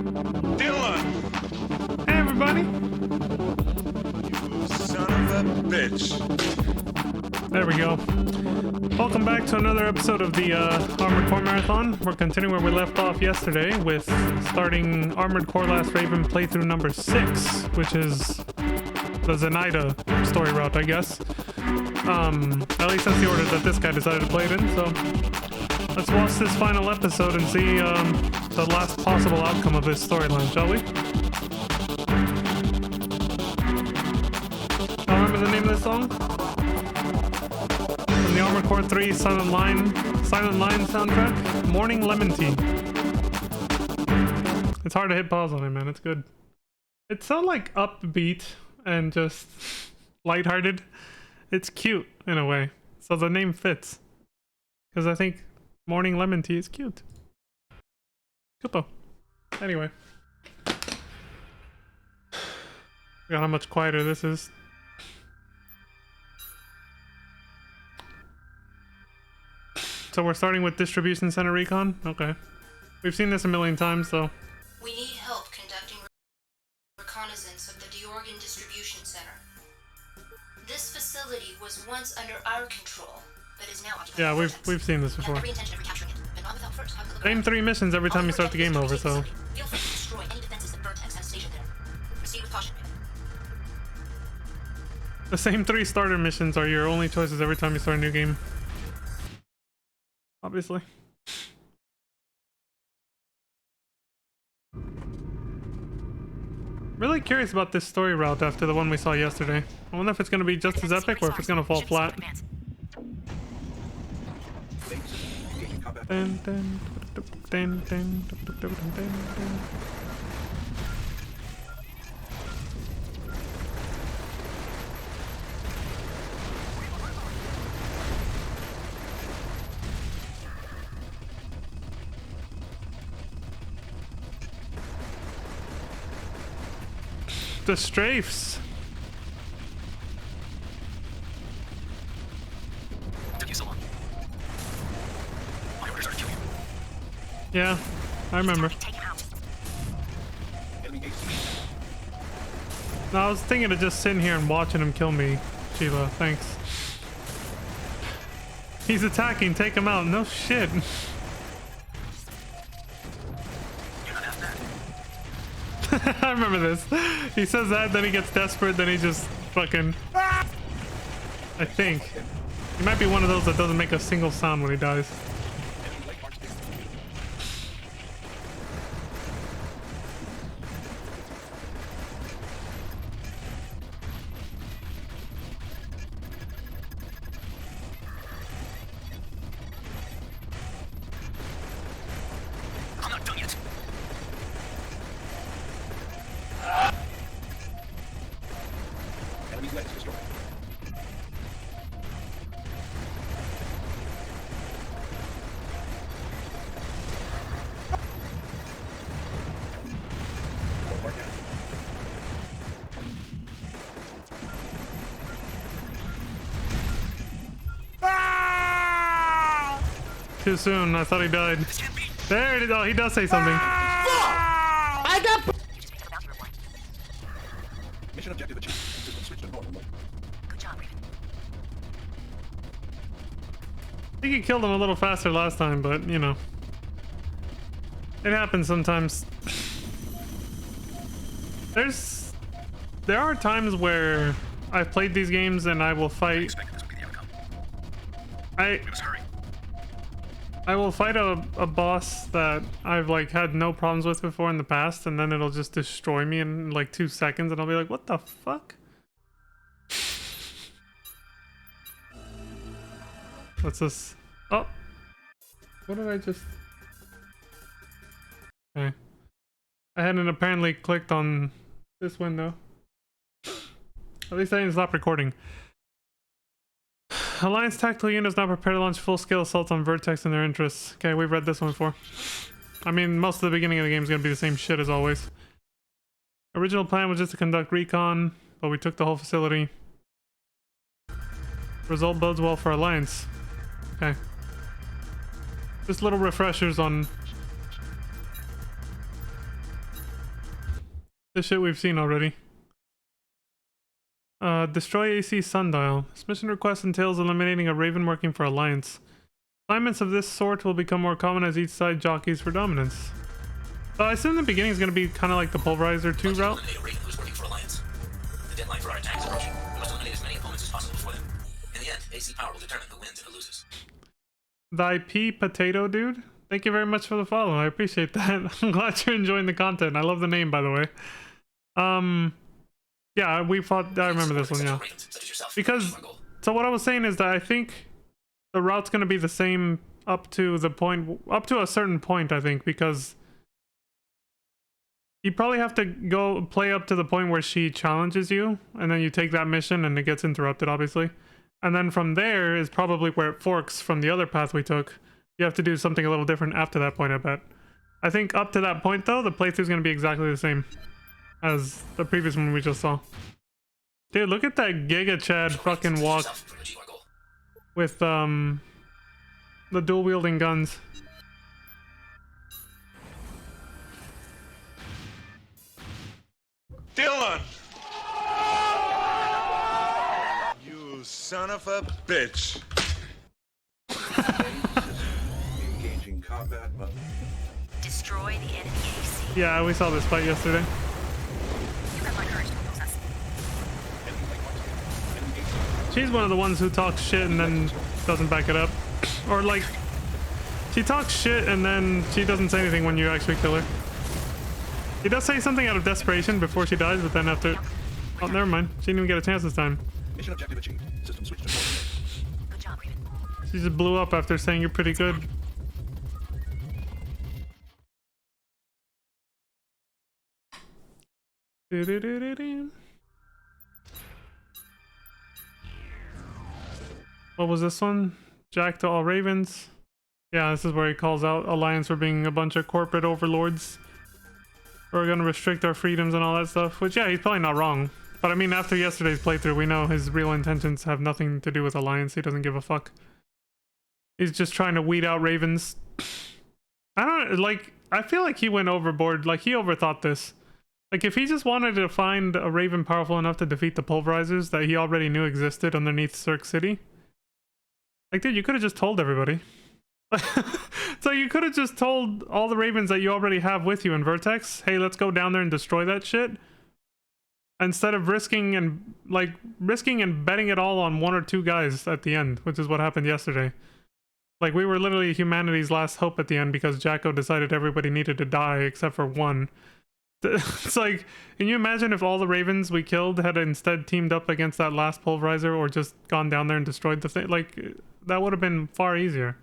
Dylan! Hey everybody! You son of a bitch. There we go. Welcome back to another episode of the Armored Core Marathon. We're continuing where we left off yesterday with starting Armored Core Last Raven playthrough number 6, which is the Zenaida story route, I guess. At least that's the order that this guy decided to play it in, so let's watch this final episode and see the last possible outcome of this storyline, shall we? I remember the name of this song? From the Armored Core 3 Silent Line soundtrack? Morning Lemon Tea. It's hard to hit pause on it, man. It's good. It's so like upbeat and just lighthearted. It's cute in a way. So the name fits. Because I think Morning Lemon Tea is cute. Kupo. Anyway. Forgot how much quieter this is. So we're starting with Distribution Center Recon? Okay. We've seen this a million times, so... We need help conducting reconnaissance of the Georgian Distribution Center. This facility was once under our control, but is now occupied. Yeah, we've seen this before. Every intention of recapturing it, but not without first having a look Same around. 3 missions every time you start the game over, so... Feel free to destroy any defenses that Vertex has stationed there. Proceed with caution. The same 3 starter missions are your only choices every time you start a new game. Obviously. Really curious about this story route after the one we saw yesterday. I wonder if it's going to be just as epic or if it's going to fall flat. Dun, dun, dun, dun, dun, dun, dun, dun. The strafes. Took you so long. My orders are to kill you. Yeah, I remember. Take him out. No, I was thinking of just sitting here and watching him kill me, Sheila. Thanks. He's attacking. Take him out. No shit. I remember this. He says that, then he gets desperate, then he just fucking... I think. He might be one of those that doesn't make a single sound when he dies. I'm not done yet. Enemy's weapons destroyed. Too soon. I thought he died. This can't be. There it is. Oh, he does say something. I got. You just made it a bounty reward. Mission objective achieved. System switch to normal mode. Good job, Raven. I think he killed him a little faster last time, but, you know. It happens sometimes. There are times where I've played these games and I will I fight... expected this would be the outcome. I We must hurry. will fight a boss that I've like had no problems with before in the past, and then it'll just destroy me in like 2 seconds, and I'll be like, what the fuck? What's this? Oh! What did I just... Okay. I hadn't apparently clicked on this window. At least I didn't stop recording. Alliance tactical units now prepare to launch full-scale assaults on Vertex and their interests. Okay, we've read this one before. I mean, most of the beginning of the game is going to be the same shit as always. Original plan was just to conduct recon, but we took the whole facility. Result bodes well for Alliance. Okay. Just little refreshers on The shit we've seen already. Destroy AC Sundial. This mission request entails eliminating a Raven working for Alliance. Assignments of this sort will become more common as each side jockeys for dominance. I assume the beginning is going to be kind of like the Pulverizer 2 route. Eliminate a Raven who's working for Alliance. The deadline for our attack is approaching. We must eliminate as many opponents as possible before them. In the end, AC power will determine who wins and who loses. Thy pea potato dude. Thank you very much for the follow. I appreciate that. I'm glad you're enjoying the content. I love the name, by the way. Yeah, we fought. I remember this one. Yeah, because so what I was saying is that I think the route's gonna be the same up to a certain point. I think because you probably have to go play up to the point where she challenges you, and then you take that mission, and it gets interrupted, obviously. And then from there is probably where it forks from the other path we took. You have to do something a little different after that point, I bet. I think up to that point, though, the playthrough is going to be exactly the same as the previous one we just saw. Dude, look at that Giga Chad fucking walk with, the dual-wielding guns. Dylan! You son of a bitch. Engaging combat mode. Destroy the enemy AC. Yeah, we saw this fight yesterday. You have my courage to process. She's one of the ones who talks shit and then doesn't back it up. Or like, she talks shit and then she doesn't say anything when you actually kill her. She does say something out of desperation before she dies, but then after... Oh, never mind. She didn't even get a chance this time. Mission objective achieved. System switched to normal. Good job, Raven. She just blew up after saying you're pretty good. What was this one? Jack to all Ravens. Yeah, this is where he calls out Alliance for being a bunch of corporate overlords. We're gonna restrict our freedoms and all that stuff, which yeah, he's probably not wrong. But I mean, after yesterday's playthrough, we know his real intentions have nothing to do with Alliance. He doesn't give a fuck. He's just trying to weed out Ravens. I don't, like, I feel like he went overboard. Like, he overthought this. Like, if he just wanted to find a Raven powerful enough to defeat the Pulverizers that he already knew existed underneath Cirque City. Like, dude, you could have just told everybody. So you could have just told all the Ravens that you already have with you in Vertex, hey, let's go down there and destroy that shit. Instead of risking and betting it all on one or two guys at the end, which is what happened yesterday. Like, we were literally humanity's last hope at the end because Jacko decided everybody needed to die except for one. It's like, can you imagine if all the Ravens we killed had instead teamed up against that last Pulverizer or just gone down there and destroyed the thing? Like, that would have been far easier.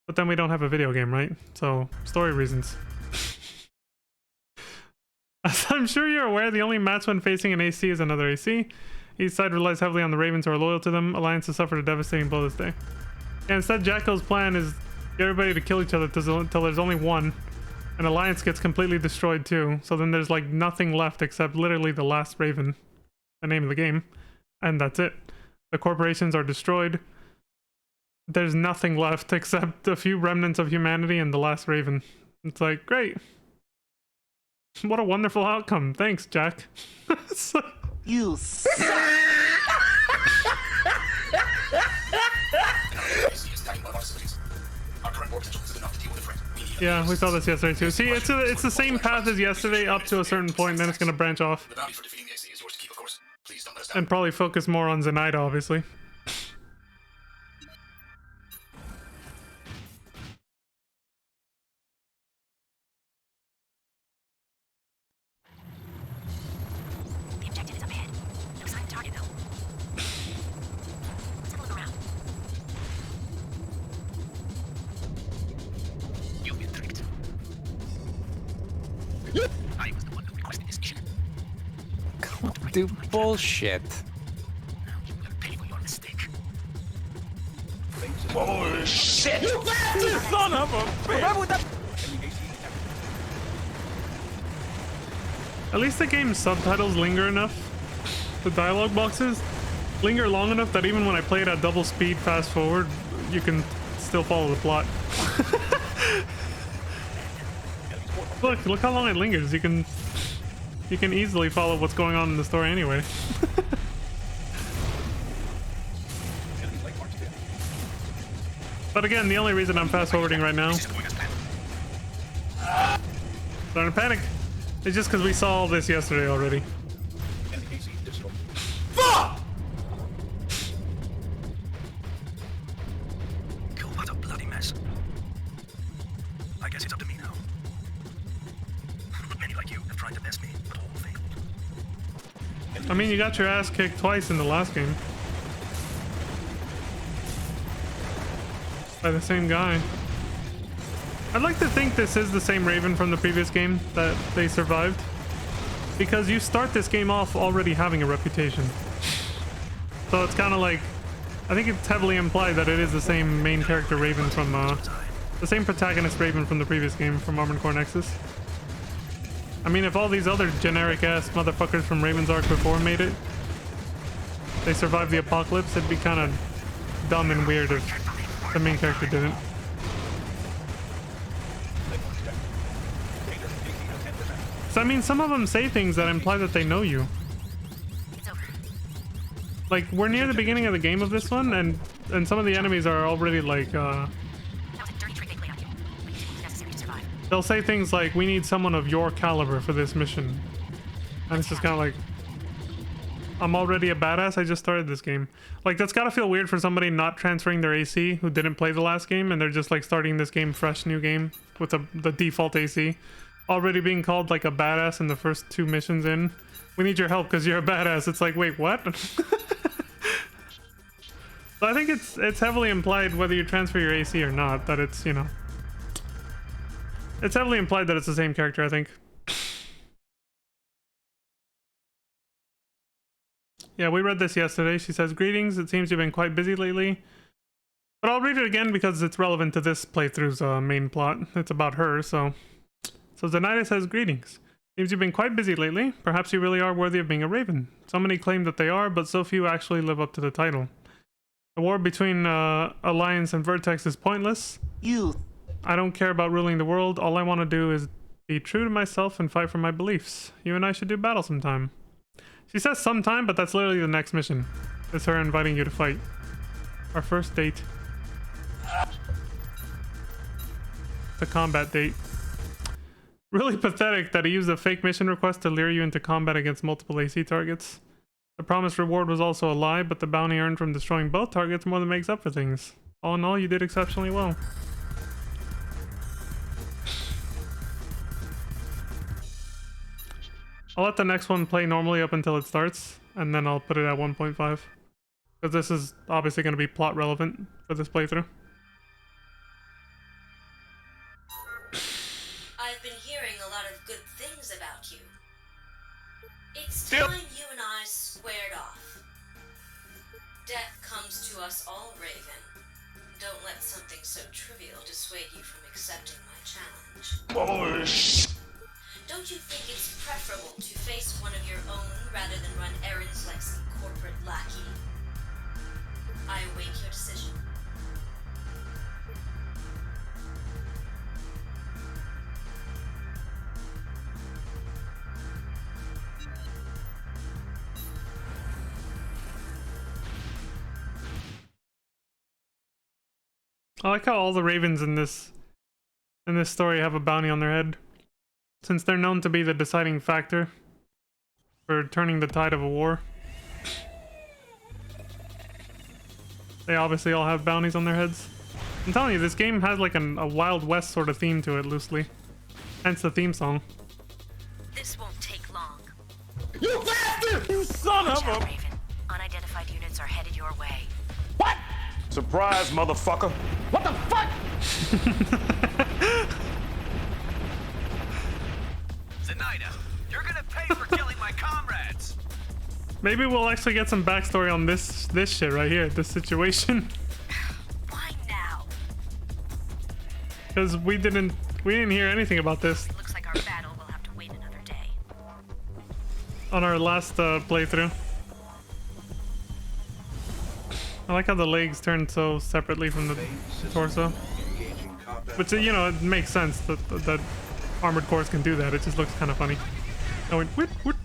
But then we don't have a video game, right? So, story reasons. As I'm sure you're aware, the only match when facing an AC is another AC. Each side relies heavily on the Ravens who are loyal to them. Alliance has suffered a devastating blow this day. And instead, Jacko's plan is get everybody to kill each other until there's only one. And Alliance gets completely destroyed too. So then there's like nothing left except literally the last Raven. The name of the game. And that's it. The corporations are destroyed. There's nothing left except a few remnants of humanity and the last Raven. It's like, great. What a wonderful outcome. Thanks, Jack. You suck. Yeah, we saw this yesterday too. See, it's the same path as yesterday up to a certain point, then it's gonna branch off. The bounty for defeating the AC is yours to keep, of course. Please don't let us down. And probably focus more on Zenaida, obviously. The objective is up ahead. No sign of target, though. Let's have a look around. You've been tricked. I was the one who requested this mission. Do bullshit. Now you will pay for your mistake. Bullshit! Son of a bitch! At least the game's subtitles linger enough. The dialogue boxes linger long enough that even when I play it at double speed fast forward, you can still follow the plot. Look how long it lingers. You You can easily follow what's going on in the story anyway. Enemies like Mark's pit. But again, the only reason I'm fast forwarding right now, starting to panic, is just because we saw all this yesterday already. Enemy AC digital. Cool, what a bloody mess. I guess it's up to me now. Many like you have tried to best me, but all failed. I mean, you got your ass kicked twice in the last game. By the same guy. I'd like to think this is the same Raven from the previous game that they survived. Because you start this game off already having a reputation. So it's kind of like... I think it's heavily implied that it is the same main character Raven from... the same protagonist Raven from the previous game from Armored Core Nexus. I mean, if all these other generic-ass motherfuckers from Raven's Arc before made it, they survived the apocalypse, it'd be kind of dumb and weird if the main character didn't. So I mean, some of them say things that imply that they know you. Like, we're near the beginning of the game of this one, and some of the enemies are already like, they'll say things like, we need someone of your caliber for this mission. And it's just kind of like, I'm already a badass, I just started this game. Like, that's gotta feel weird for somebody not transferring their AC who didn't play the last game, and they're just like starting this game fresh, new game, with the default AC. Already being called like a badass in the first 2 missions in. We need your help because you're a badass. It's like, wait, what? So I think it's heavily implied, whether you transfer your AC or not, that it's, you know... It's heavily implied that it's the same character, I think. Yeah, we read this yesterday. She says, greetings, it seems you've been quite busy lately. But I'll read it again because it's relevant to this playthrough's main plot. It's about her, so... So Zenaida says, greetings. Seems you've been quite busy lately. Perhaps you really are worthy of being a Raven. So many claim that they are, but so few actually live up to the title. The war between Alliance and Vertex is pointless. I don't care about ruling the world. All I want to do is be true to myself and fight for my beliefs. You and I should do battle sometime. She says sometime, but that's literally the next mission. It's her inviting you to fight. Our first date. The combat date. Really pathetic that he used a fake mission request to lure you into combat against multiple AC targets. The promised reward was also a lie, but the bounty earned from destroying both targets more than makes up for things. All in all, you did exceptionally well. I'll let the next one play normally up until it starts, and then I'll put it at 1.5. Because this is obviously going to be plot relevant for this playthrough. I've been hearing a lot of good things about you. It's time you and I squared off. Death comes to us all, Raven. Don't let something so trivial dissuade you from accepting my challenge. Don't you think it's preferable to face one of your own rather than run errands like some corporate lackey? I await your decision. I like how all the Ravens in this story have a bounty on their head, since they're known to be the deciding factor for turning the tide of a war. They obviously all have bounties on their heads. I'm telling you, this game has like a Wild West sort of theme to it, loosely. Hence the theme song. This won't take long. You bastard! You son of a... Raven. Unidentified units are headed your way. What? Surprise, motherfucker. What the fuck? Zenaida, you're gonna pay for killing my comrades! Maybe we'll actually get some backstory on this shit right here, this situation. Why now? Because we didn't hear anything about this Looks like our battle will have to wait another day. on our last playthrough. I like how the legs turn so separately from the torso. Engaging combat. Which, you know, it makes sense that Armored Cores can do that. It just looks kind of funny. I went whoop whoop.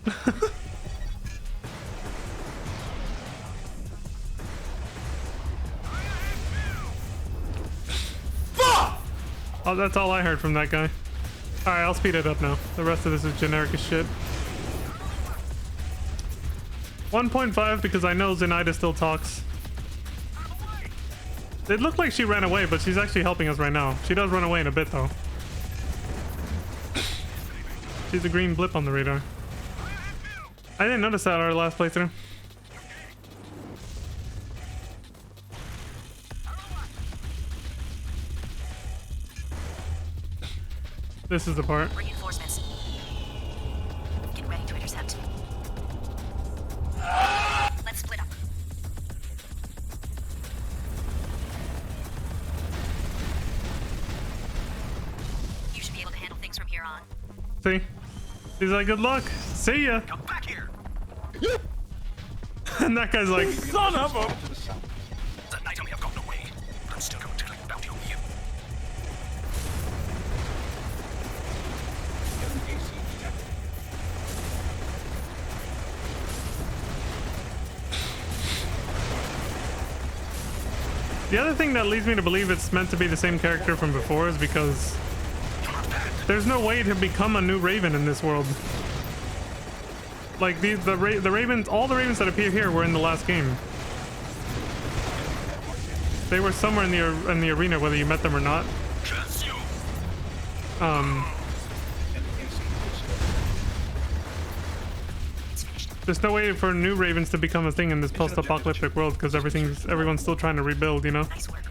Oh, that's all I heard from that guy. Alright, I'll speed it up now. The rest of this is generic as shit. 1.5 because I know Zenaida still talks. It looked like she ran away, but she's actually helping us right now. She does run away in a bit though. She's a green blip on the radar. I didn't notice that our last playthrough. This is the part. Reinforcements. Get ready to intercept. Let's split up. You should be able to handle things from here on. See? He's like, good luck. See ya. Come back here. And that guy's like, Son of a... To the south. The night may have gotten away, but I'm still going to collect bounty on you. Enemy AC detected. the other thing that leads me to believe it's meant to be the same character from before is because there's no way to become a new Raven in this world. Like the ravens, all the ravens that appear here were in the last game. They were somewhere in the arena, whether you met them or not. Enemy AC destroyed. There's no way for new ravens to become a thing in this post-apocalyptic world because everyone's still trying to rebuild, you know. Nice work.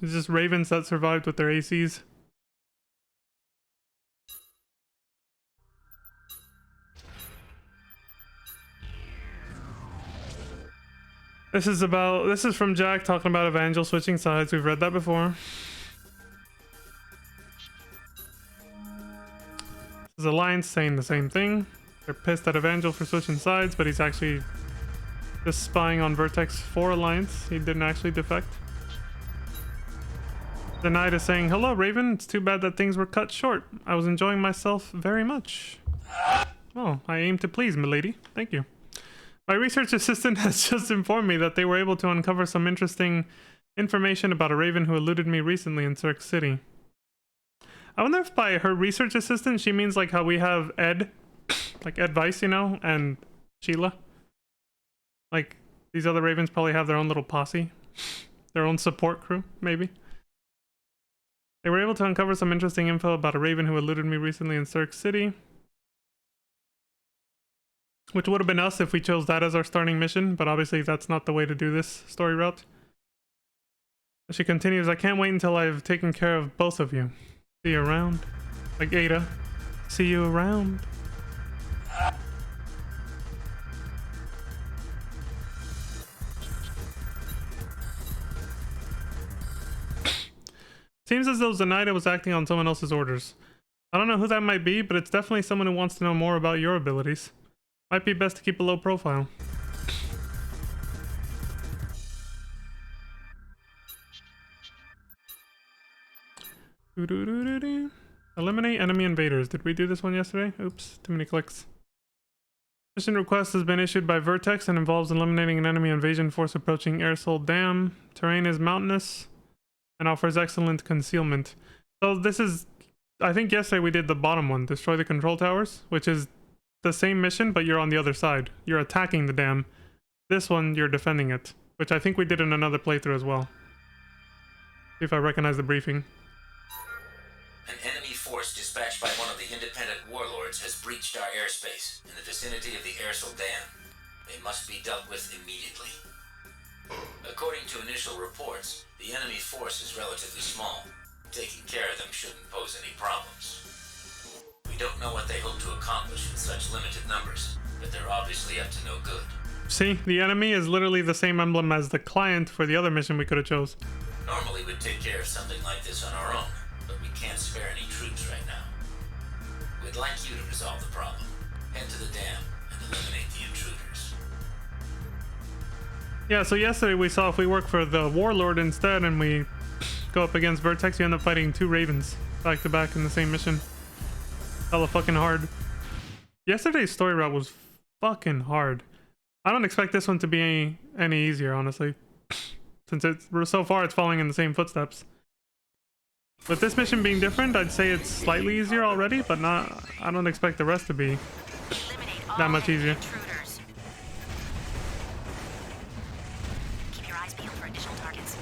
It's just ravens that survived with their ACs. This is from Jack talking about Evangel switching sides. We've read that before. This is Alliance saying the same thing. They're pissed at Evangel for switching sides, but he's actually just spying on Vertex for Alliance. He didn't actually defect. The Knight is saying, hello Raven, it's too bad that things were cut short. I was enjoying myself very much. Oh, I aim to please, milady. Thank you. My research assistant has just informed me that they were able to uncover some interesting information about a Raven who eluded me recently in Cirque City. I wonder if by her research assistant she means like how we have Ed, like Ed Weiss, you know, and Sheila. Like, these other Ravens probably have their own little posse. Their own support crew, maybe. They were able to uncover some interesting info about a Raven who eluded me recently in Cirque City. Which would have been us if we chose that as our starting mission, but obviously that's not the way to do this story route. She continues, I can't wait until I've taken care of both of you. See you around. Like Ada. See you around. Seems as though Zenaida was acting on someone else's orders. I don't know who that might be, but it's definitely someone who wants to know more about your abilities. Might be best to keep a low profile. Eliminate enemy invaders. Did we do this one yesterday? Oops, too many clicks. Mission request has been issued by Vertex and involves eliminating an enemy invasion force approaching Airsoul Dam. Terrain is mountainous and offers excellent concealment. So this is, I think yesterday we did the bottom one, destroy the control towers, which is the same mission, but you're on the other side. You're attacking the dam. This one, you're defending it, which I think we did in another playthrough as well. See if I recognize the briefing. An enemy force dispatched by one of the independent warlords has breached our airspace in the vicinity of the Airsoul Dam. They must be dealt with immediately. According to initial reports, the enemy force is relatively small. Taking care of them shouldn't pose any problems. We don't know what they hope to accomplish with such limited numbers, but they're obviously up to no good. See, the enemy is literally the same emblem as the client for the other mission we could have chose. Normally we'd take care of something like this on our own, but we can't spare any troops right now. We'd like you to resolve the problem. Head to the dam and eliminate the intruders. Yeah, so yesterday we saw if we work for the warlord instead and we go up against Vertex, you end up fighting 2 Ravens back to back in the same mission. Hella fucking hard. Yesterday's story route was fucking hard. I don't expect this one to be any easier, honestly. Since so far it's following in the same footsteps. With this mission being different, I'd say it's slightly easier already, but not. I don't expect the rest to be that much easier. Intruders. Keep your eyes peeled for additional targets.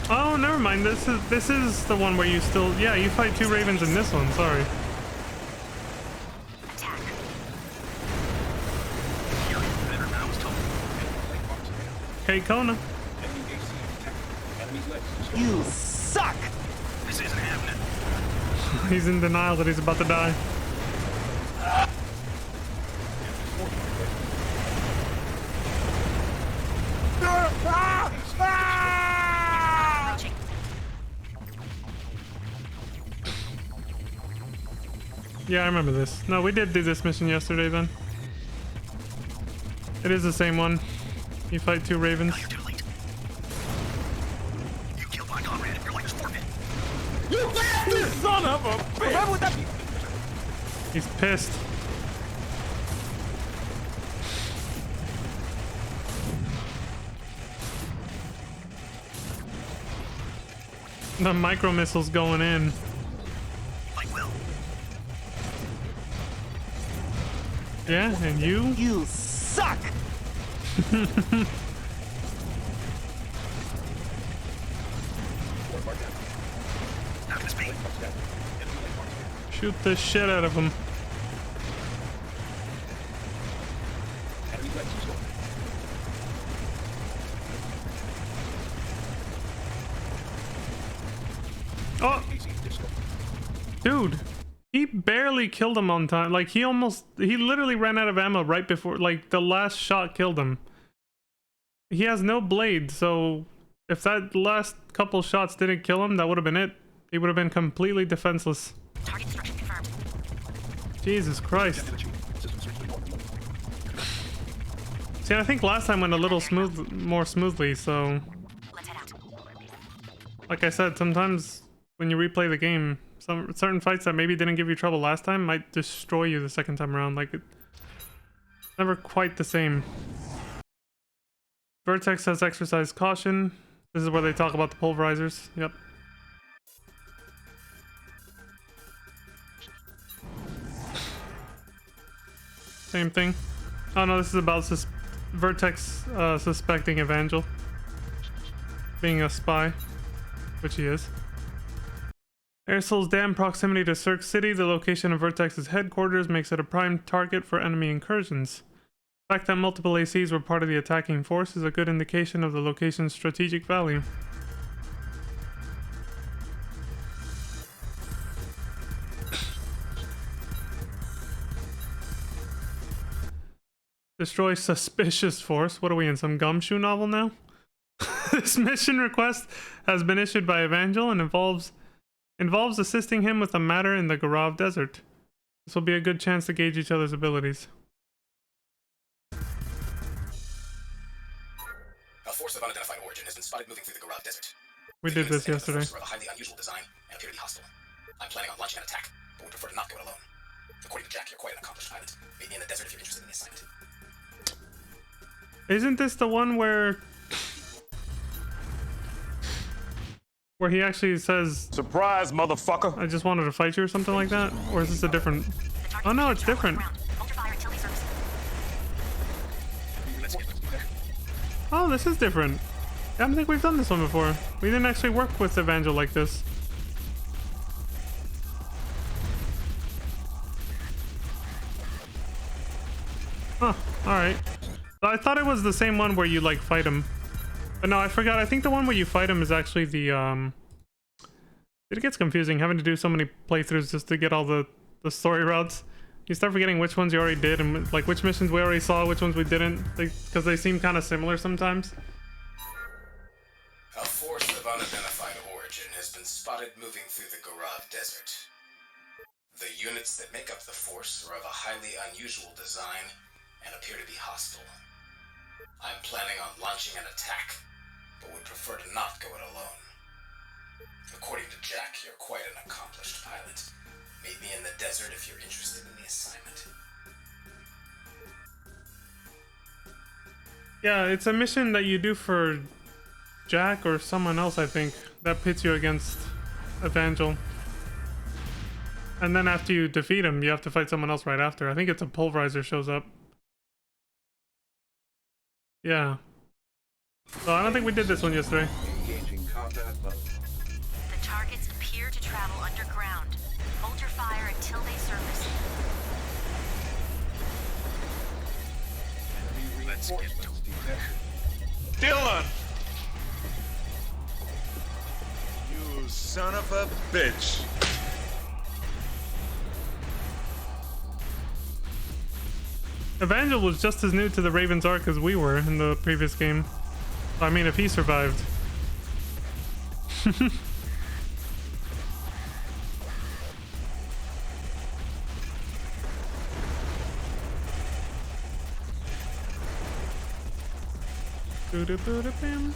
Oh, never mind. This is the one where you still, yeah, you fight 2 Ravens in this one. Sorry. Attack. Hey, Kona. You suck! This isn't happening. He's in denial that he's about to die. Reaching. Yeah, I remember this. No, we did do this mission yesterday then. It is the same one. You fight 2 Ravens. You're too late. You killed my comrade. Your life is forfeit. You bastard! Son of a bitch! Why would that be? He's pissed. The micro missile's going in. I will. Yeah, and you? You suck! How can this be? Shoot the shit out of him. Oh! Dude, he barely killed him on time. Like, he literally ran out of ammo right before, like, the last shot killed him. He has no blade, so if that last couple shots didn't kill him, that would have been it. He would have been completely defenseless. Target destruction confirmed. Jesus Christ. See, I think last time went a little more smoothly, so... Let's head out. Like I said, sometimes when you replay the game, certain fights that maybe didn't give you trouble last time might destroy you the second time around. Like, it's never quite the same. Vertex has exercised caution. This is where they talk about the pulverizers. Yep. Same thing. Oh no, this is about Vertex suspecting Evangel being a spy, which he is. Airsoul's Dam proximity to Cirque City, the location of Vertex's headquarters, makes it a prime target for enemy incursions. The fact that multiple ACs were part of the attacking force is a good indication of the location's strategic value. Destroy suspicious force. What are we in, some gumshoe novel now? This mission request has been issued by Evangel and involves assisting him with a matter in the Garav Desert. This will be a good chance to gauge each other's abilities. A force of unidentified origin has been spotted moving through the Garav Desert. We did this yesterday. Of a highly unusual design and appear to be hostile. I'm planning on launching an attack, but would prefer to not go it alone. According to Jack, you're quite an accomplished pilot. Meet me in the desert if you're interested in the assignment. Isn't this the one where he actually says, Surprise, motherfucker! I just wanted to fight you or something like that? Or is this a different... Oh no, it's different. Oh, this is different. I don't think we've done this one before. We didn't actually work with Evangel like this. Huh, alright. I thought it was the same one where you, like, fight him. But no, I forgot. I think the one where you fight him is actually the It gets confusing having to do so many playthroughs just to get all the story routes. You start forgetting which ones you already did and like which missions we already saw, which ones we didn't, because they seem kind of similar sometimes. A force of unidentified origin has been spotted moving through the Gorav Desert. The units that make up the force are of a highly unusual design and appear to be hostile. I'm planning on launching an attack, but would prefer to not go it alone. According to Jack, you're quite an accomplished pilot. Meet me in the desert if you're interested in the assignment. Yeah, it's a mission that you do for Jack or someone else, I think, that pits you against Evangel. And then after you defeat him, you have to fight someone else right after. I think it's a pulverizer shows up. Yeah. So I don't think we did this one yesterday. The targets appear to travel underground. Hold your fire until they surface. Let's get to Dylan! You son of a bitch! Evangel was just as new to the Raven's Ark as we were in the previous game. I mean, if he survived. Doo-doo-doo-doo-bam.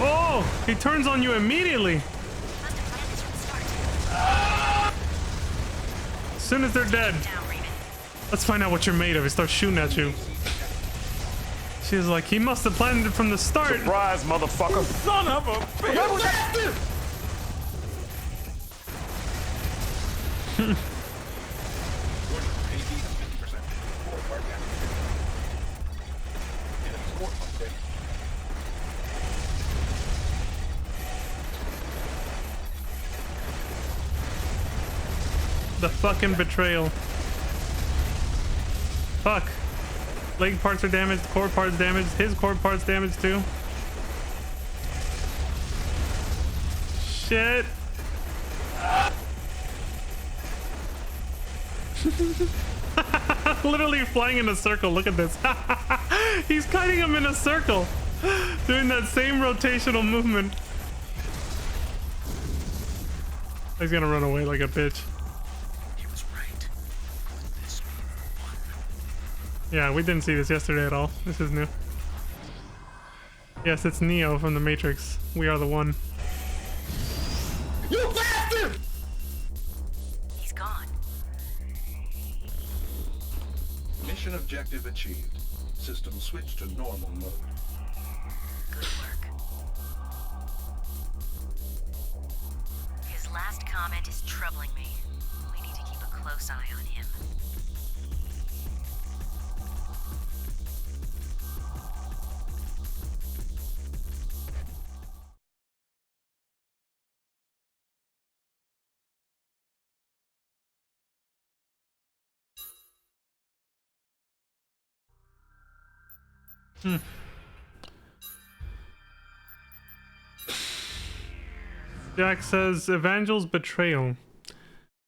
Oh, he turns on you immediately. As soon as they're dead. Let's find out what you're made of. He starts shooting at you. She's like, he must have planned it from the start. Surprise, motherfucker! Son of a bitch! The fucking betrayal. Fuck. Leg parts are damaged, core parts damaged, his core parts damaged too. Shit. Literally flying in a circle. Look at this. He's kiting him in a circle, doing that same rotational movement. He's gonna run away like a bitch. Yeah, we didn't see this yesterday at all. This is new. Yes, it's Neo from the Matrix. We are the one. You bastard! He's gone. Mission objective achieved. System switched to normal mode. Good work. His last comment is troubling me. We need to keep a close eye on him. Jack says, Evangel's betrayal.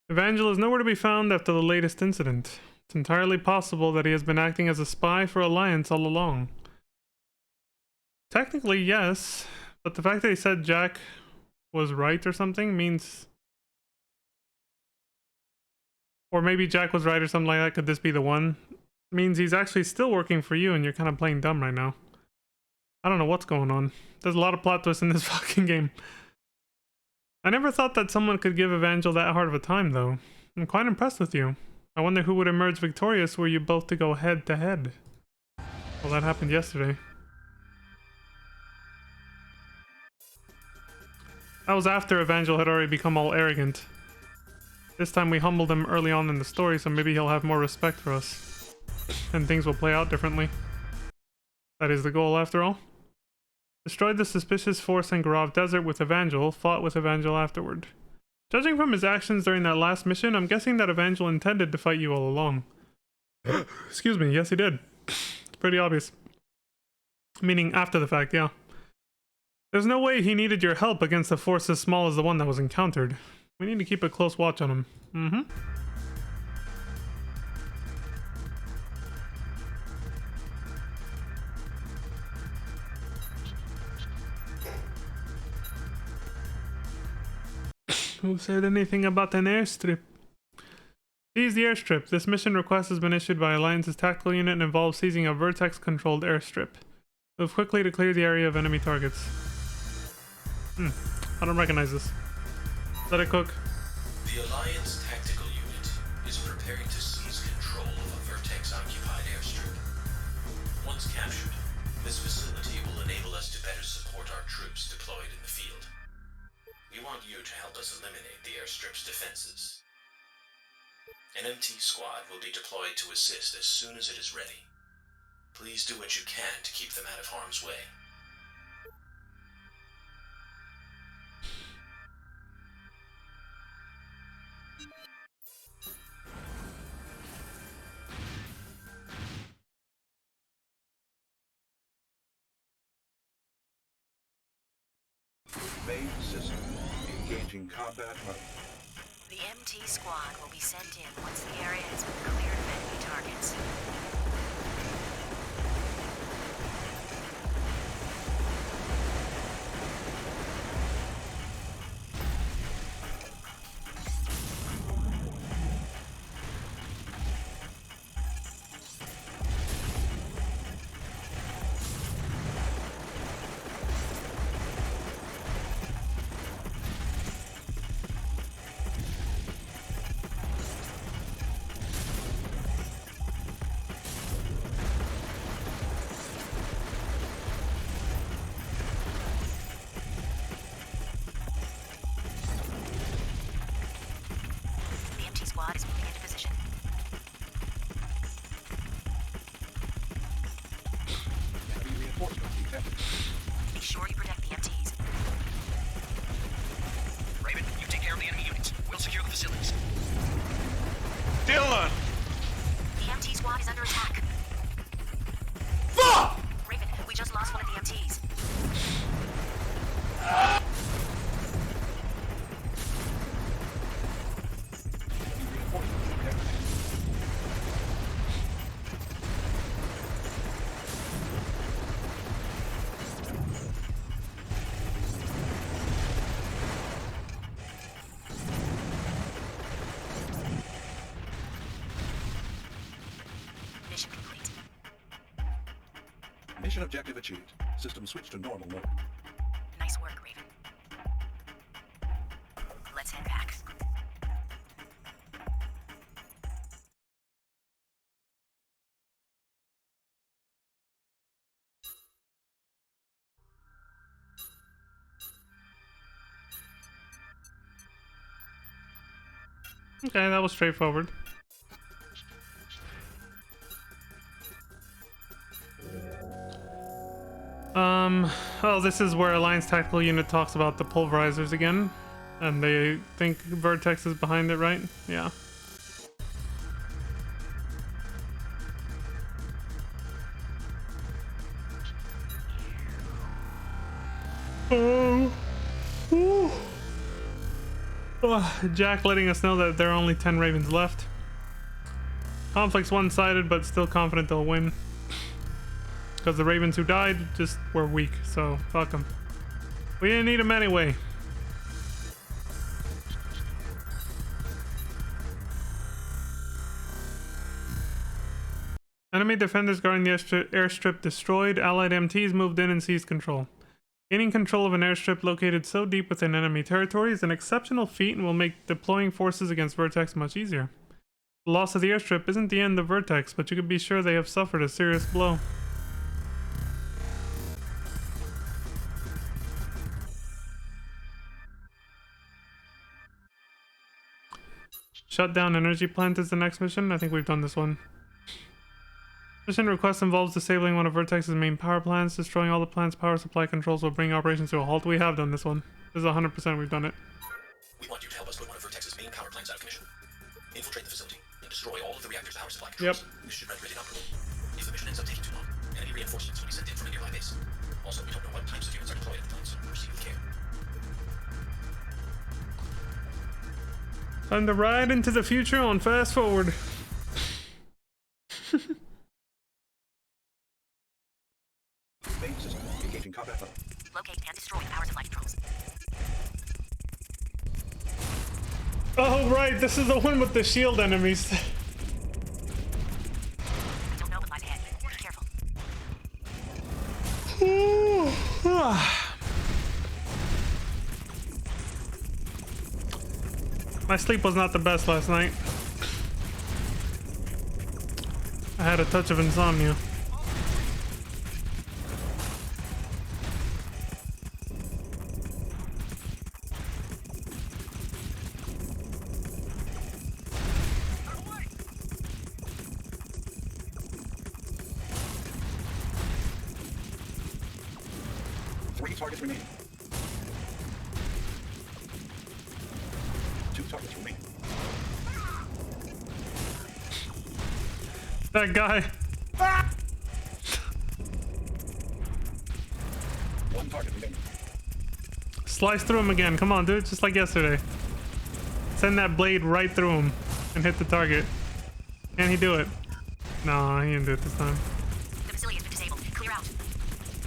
Evangel is nowhere to be found after the latest incident. It's entirely possible that he has been acting as a spy for Alliance all along. Technically, yes, but the fact that he said Jack was right or something means... Or maybe Jack was right or something like that, could this be the one? Means he's actually still working for you and you're kind of playing dumb right now. I don't know what's going on. There's a lot of plot twists in this fucking game. I never thought that someone could give Evangel that hard of a time, though. I'm quite impressed with you. I wonder who would emerge victorious were you both to go head to head. Well, that happened yesterday. That was after Evangel had already become all arrogant. This time we humbled him early on in the story, so maybe he'll have more respect for us. And things will play out differently. That is the goal, after all. Destroyed the suspicious force in Garav Desert with Evangel, fought with Evangel afterward. Judging from his actions during that last mission, I'm guessing that Evangel intended to fight you all along. Excuse me, yes he did. It's pretty obvious. Meaning after the fact, yeah. There's no way he needed your help against a force as small as the one that was encountered. We need to keep a close watch on him. Mm-hmm. Who said anything about an airstrip? Seize the airstrip. This mission request has been issued by Alliance's tactical unit and involves seizing a Vertex-controlled airstrip. Move quickly to clear the area of enemy targets. I don't recognize this. Let it cook. The Alliance tactical unit is preparing to seize control of a Vertex-occupied airstrip. Once captured, this facility will enable us to better support our troops deployed in the field. We want you to help us eliminate the airstrip's defenses. An MT squad will be deployed to assist as soon as it is ready. Please do what you can to keep them out of harm's way. Main system. Engaging combat mode. The MT squad will be sent in once the area has been cleared of enemy targets. Squad is moving into position. Enemy reinforcements detected. Be sure you protect the MTs. Raven, you take care of the enemy units. We'll secure the facilities. Dylan! The MT squad is under attack. Fuck! Raven, we just lost one of the MTs. Mission complete. Mission objective achieved. System switched to normal mode. Nice work, Raven. Let's head back. Okay, that was straightforward. Well, this is where Alliance Tactical Unit talks about the pulverizers again. And they think Vertex is behind it, right? Yeah. Oh. Ooh. Jack letting us know that there are only 10 Ravens left. Conflict's one-sided, but still confident they'll win. Because the Ravens who died just were weak, so fuck them. We didn't need them anyway. Enemy defenders guarding the airstrip destroyed. Allied MTs moved in and seized control. Gaining control of an airstrip located so deep within enemy territory is an exceptional feat and will make deploying forces against Vertex much easier. The loss of the airstrip isn't the end of Vertex, but you can be sure they have suffered a serious blow. Shut down energy plant is the next mission. I think we've done this one. Mission request involves disabling one of Vertex's main power plants. Destroying all the plant's power supply controls will bring operations to a halt. We have done this one. This is 100% we've done it. We want you to help us put one of Vertex's main power plants out of commission. Infiltrate the facility and destroy all of the reactor's power supply controls. Yep. You should render it inoperable. If the mission ends up taking too long, enemy reinforcements will be sent in from a nearby base. Also, we don't know what types of units are deployed at the plant, so proceed with care. Time to ride into the future on Fast Forward. Main system engaging combat mode. Locate and destroy the power supply controls. Oh, right. This is the one with the shield enemies. I don't know what lies ahead. Be careful. My sleep was not the best last night. I had a touch of insomnia. Three targets remaining. 2 targets remaining. That guy. 1 target remaining. Slice through him again. Come on, dude. Just like yesterday. Send that blade right through him and hit the target. Can he do it? No, he didn't do it this time. The facility has been disabled. Clear out.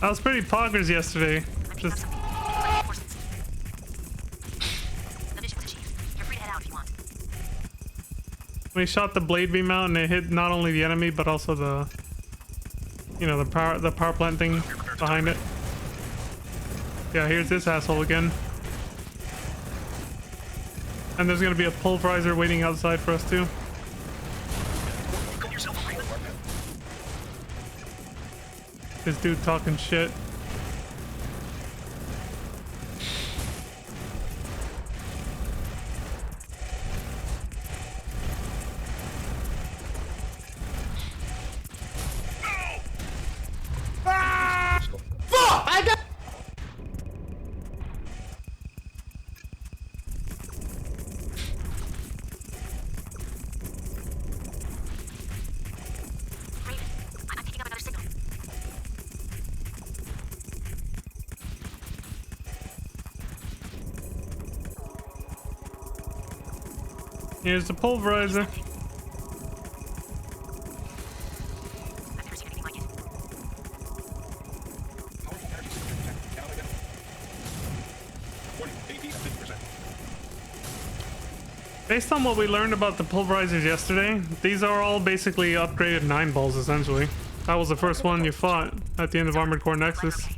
I was pretty poggers yesterday. Just The mission was achieved. You're free to head out if you want. we shot the blade beam out and it hit not only the enemy but also the, you know, the power plant thing behind it. Yeah, here's this asshole again. And there's gonna be a pulverizer waiting outside for us too. Call yourself a Raven. This dude talking shit. I got. Raven, I'm picking up another signal. Here's the pulverizer. I've never seen anything like it. Powerful energy signature detected. Cannot identify. Warning, AD at 50%. Based on what we learned about the pulverizers yesterday, these are all basically upgraded 9 balls essentially. That was the first one you fought at the end of Armored Core Nexus.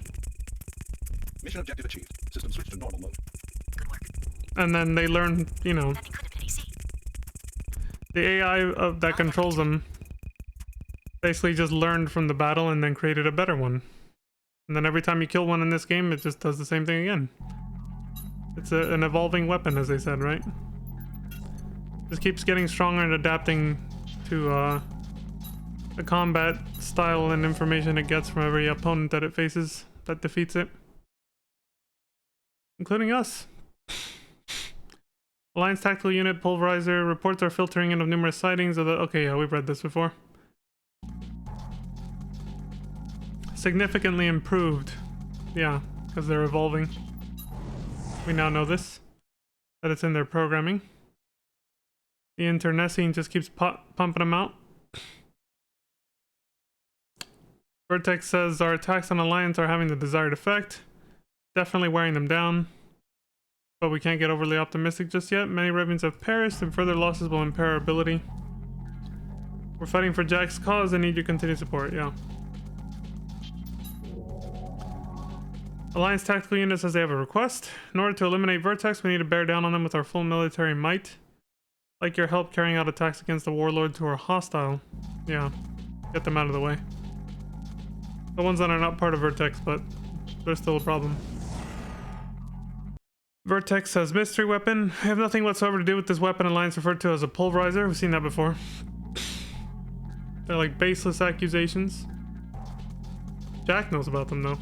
Mission objective achieved. System switched to normal mode. Good work. And then they learned, you know, That thing could have been AC. the AI that controls them basically just learned from the battle and then created a better one. And then every time you kill one in this game, it just does the same thing again. It's an evolving weapon, as they said, right? Just keeps getting stronger and adapting to the combat style and information it gets from every opponent that it faces that defeats it. Including us. Alliance Tactical Unit Pulverizer. Reports are filtering in of numerous sightings of the... Okay, yeah, we've read this before. Significantly improved. Yeah, because they're evolving. We now know this. That it's in their programming. The internecine just keeps pumping them out. Vertex says our attacks on Alliance are having the desired effect. Definitely wearing them down. But we can't get overly optimistic just yet. Many Ravens have perished and further losses will impair our ability. We're fighting for Jack's cause and need your continued support, yeah. Alliance Tactical Unit says they have a request. In order to eliminate Vertex, we need to bear down on them with our full military might. Like your help carrying out attacks against the warlords who are hostile. Yeah, get them out of the way. The ones that are not part of Vertex, but they're still a problem. Vertex says mystery weapon. I have nothing whatsoever to do with this weapon Alliance referred to as a pulverizer. We've seen that before. They're like baseless accusations. Jack knows about them though.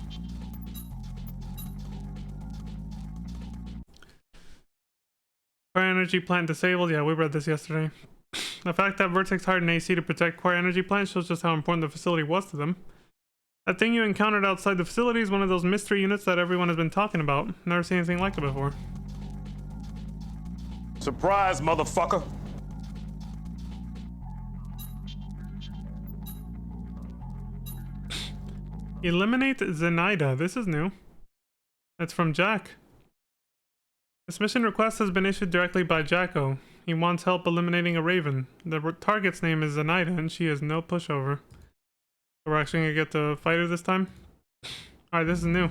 Core energy plant disabled. Yeah, we read this yesterday. The fact that Vertex hired an AC to protect core energy plant shows just how important the facility was to them. That thing you encountered outside the facility is one of those mystery units that everyone has been talking about. Never seen anything like it before. Surprise, motherfucker. Eliminate Zenaida. This is new. That's from Jack. This mission request has been issued directly by Jacko. He wants help eliminating a Raven. The target's name is Zenaida, and she is no pushover. So we're actually gonna get to fight her this time? Alright, this is new.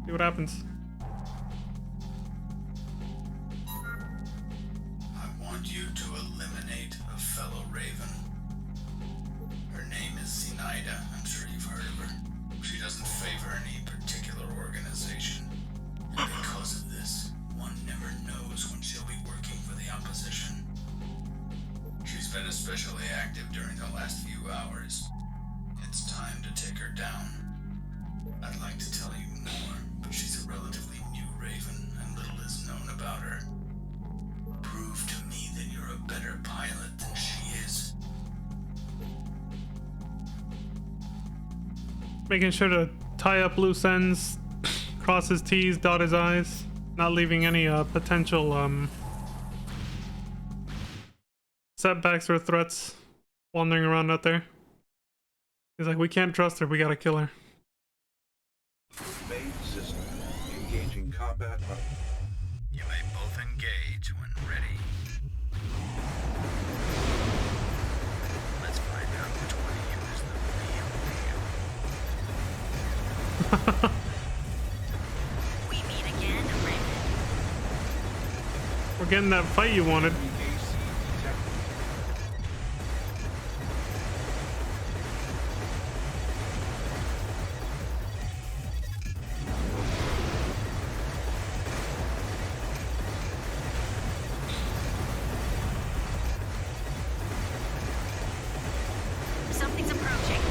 See what happens. I want you to eliminate a fellow Raven. Her name is Zenaida. I'm sure you've heard of her. She doesn't favor any particular organization. And because of this, one never knows when she'll be working for the opposition. She's been especially active during the last few hours. It's time to take her down. I'd like to tell you more, but she's a relatively new Raven, and little is known about her. Prove to me that you're a better pilot than she is. Making sure to tie up loose ends, cross his T's, dot his I's, not leaving any potential setbacks or threats wandering around out there. He's like, we can't trust her, we gotta kill her. Main system. Engaging combat mode. You may both engage when ready. Let's find out which one of you is the real deal. We meet again, Raven. We're getting that fight you wanted. Something's approaching.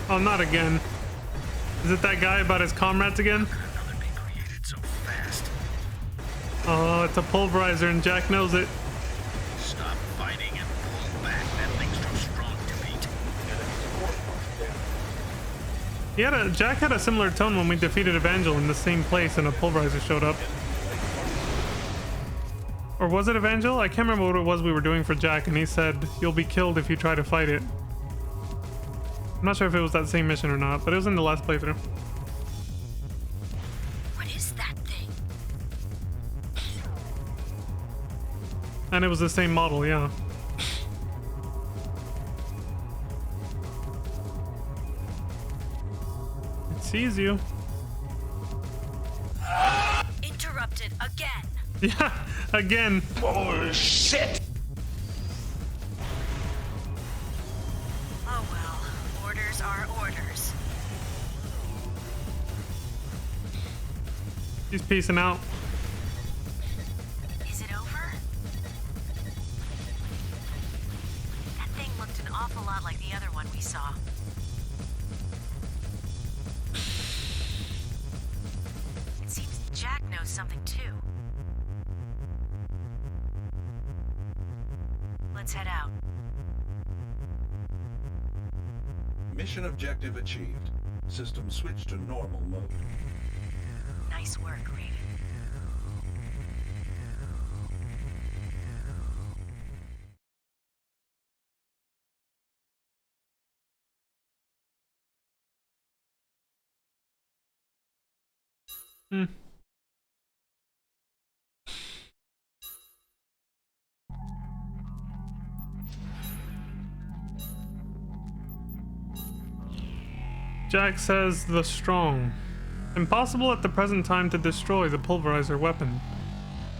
Oh, not again. Is it that guy about his comrades again? Another be created so fast. Oh, it's a pulverizer and Jack knows it. Stop fighting and pull back. That thing's too strong to beat. Jack had a similar tone when we defeated Evangel in the same place and a pulverizer showed up. Or was it Evangel? I can't remember what it was we were doing for Jack, and he said, you'll be killed if you try to fight it. I'm not sure if it was that same mission or not, but it was in the last playthrough. What is that thing? And it was the same model, yeah. It sees you. Interrupted again. Yeah, again. Oh, shit! Oh well, orders are orders. He's peacing out. Is it over? That thing looked an awful lot like the other one we saw. It seems Jack knows something too. Let's head out. Mission objective achieved. System switched to normal mode. Nice work, Raven. Jack says the strong. Impossible at the present time to destroy the pulverizer weapon.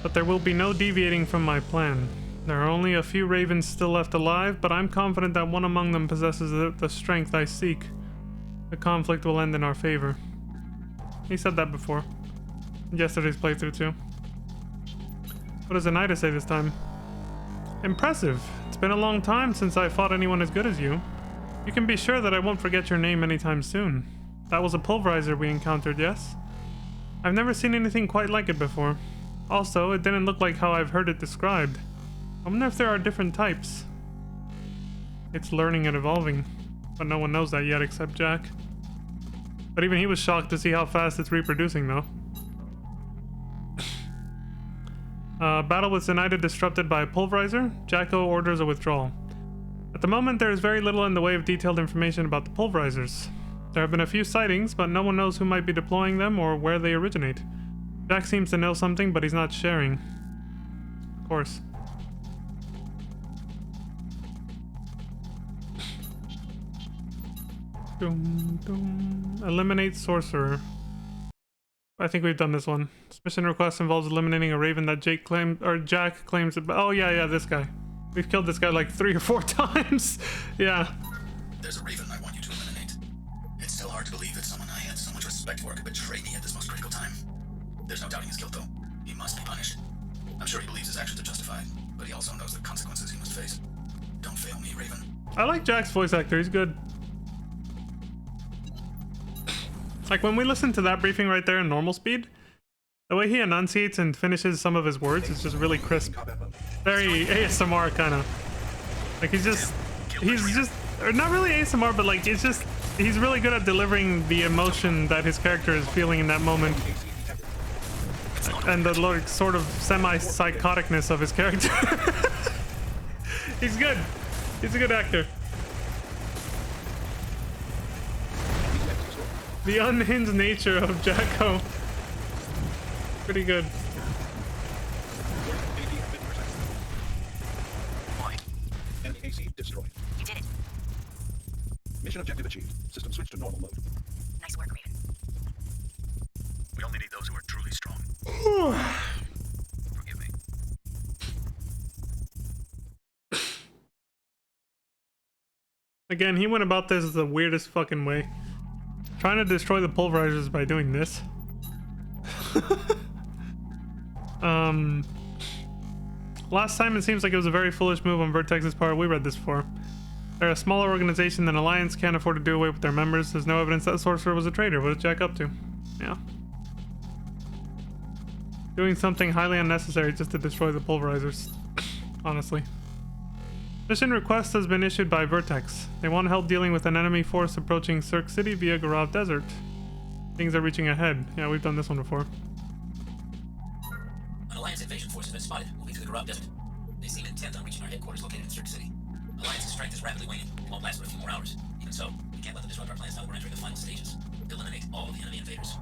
But there will be no deviating from my plan. There are only a few Ravens still left alive, but I'm confident that one among them possesses the strength I seek. The conflict will end in our favor. He said that before. yesterday's playthrough too. What does Zenaida say this time? Impressive. It's been a long time since I fought anyone as good as you. You can be sure that I won't forget your name anytime soon. That was a pulverizer we encountered, yes? I've never seen anything quite like it before. Also, it didn't look like how I've heard it described. I wonder if there are different types. It's learning and evolving, but no one knows that yet except Jack. But even he was shocked to see how fast it's reproducing, though. Battle with Zenaida disrupted by a pulverizer. Jacko orders a withdrawal. At the moment, there is very little in the way of detailed information about the pulverizers. There have been a few sightings, but no one knows who might be deploying them or where they originate. Jack seems to know something, but he's not sharing. Of course. Dum, dum. Eliminate Sorcerer. I think we've done this one. This mission request involves eliminating a raven that Jack claims. Oh yeah, this guy. We've killed this guy like 3 or 4 times. Yeah. There's a raven I want you to eliminate. It's still hard to believe that someone I had so much respect for could betray me at this most critical time. There's no doubting his guilt, though. He must be punished. I'm sure he believes his actions are justified, but he also knows the consequences he must face. Don't fail me, Raven. I like Jack's voice actor. He's good. Like when we listen to that briefing right there in normal speed, the way he enunciates and finishes some of his words is just really crisp. Very ASMR kind of. Like he's just, or not really ASMR, but like it's just, he's really good at delivering the emotion that his character is feeling in that moment. And the like, sort of semi-psychoticness of his character. He's good. He's a good actor. The unhinged nature of Jacko. Pretty good. Enemy AC destroyed. You did it. Mission objective achieved. System switch to normal mode. Nice work, Raven. We only need those who are truly strong. Forgive me. Again, he went about this the weirdest fucking way. Trying to destroy the pulverizers by doing this. Last time it seems like it was a very foolish move on Vertex's part. We read this before. They're a smaller organization than Alliance, can't afford to do away with their members. There's no evidence that Sorcerer was a traitor. What is Jack up to? Yeah. Doing something highly unnecessary just to destroy the pulverizers. Honestly. Mission request has been issued by Vertex. They want help dealing with an enemy force approaching Cirque City via Garav Desert. Things are reaching ahead. Yeah, we've done this one before. An Alliance invasion force has been spotted moving through the Garav Desert. They seem intent on reaching our headquarters located in Cirque City. Alliance's strength is rapidly waning. It won't last for a few more hours. Even so, we can't let them disrupt our plans now that we're entering the final stages. Eliminate all of the enemy invaders.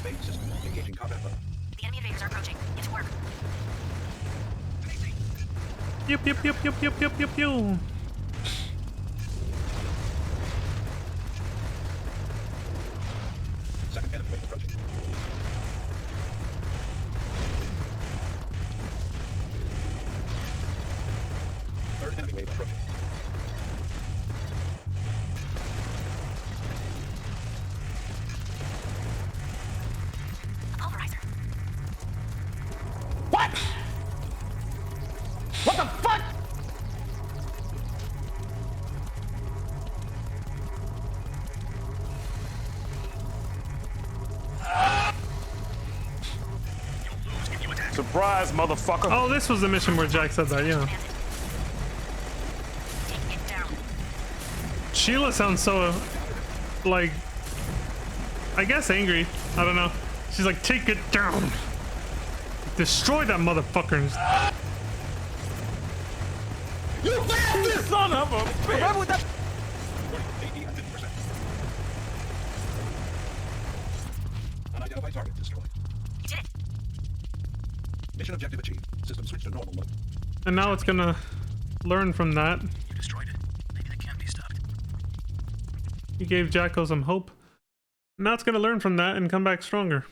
Main system engaging combat mode. The enemy invaders are approaching. Get to work. Yep. Second enemy wave approaching. Third enemy wave approaching. A pulverizer. What? What the fuck? Surprise, motherfucker. Oh, this was the mission where Jack said that, yeah. Take it down. Sheila sounds so, like, I guess angry. I don't know. She's like, take it down. Destroy that motherfucker. You bastard son of a bitch! Remember with that? 80 at 50%. Unidentified target destroyed. You did it. Mission objective achieved. System switch to normal mode. And now it's gonna learn from that. You destroyed it. Maybe they can be stopped. He gave Jacko some hope. Now it's gonna learn from that and come back stronger.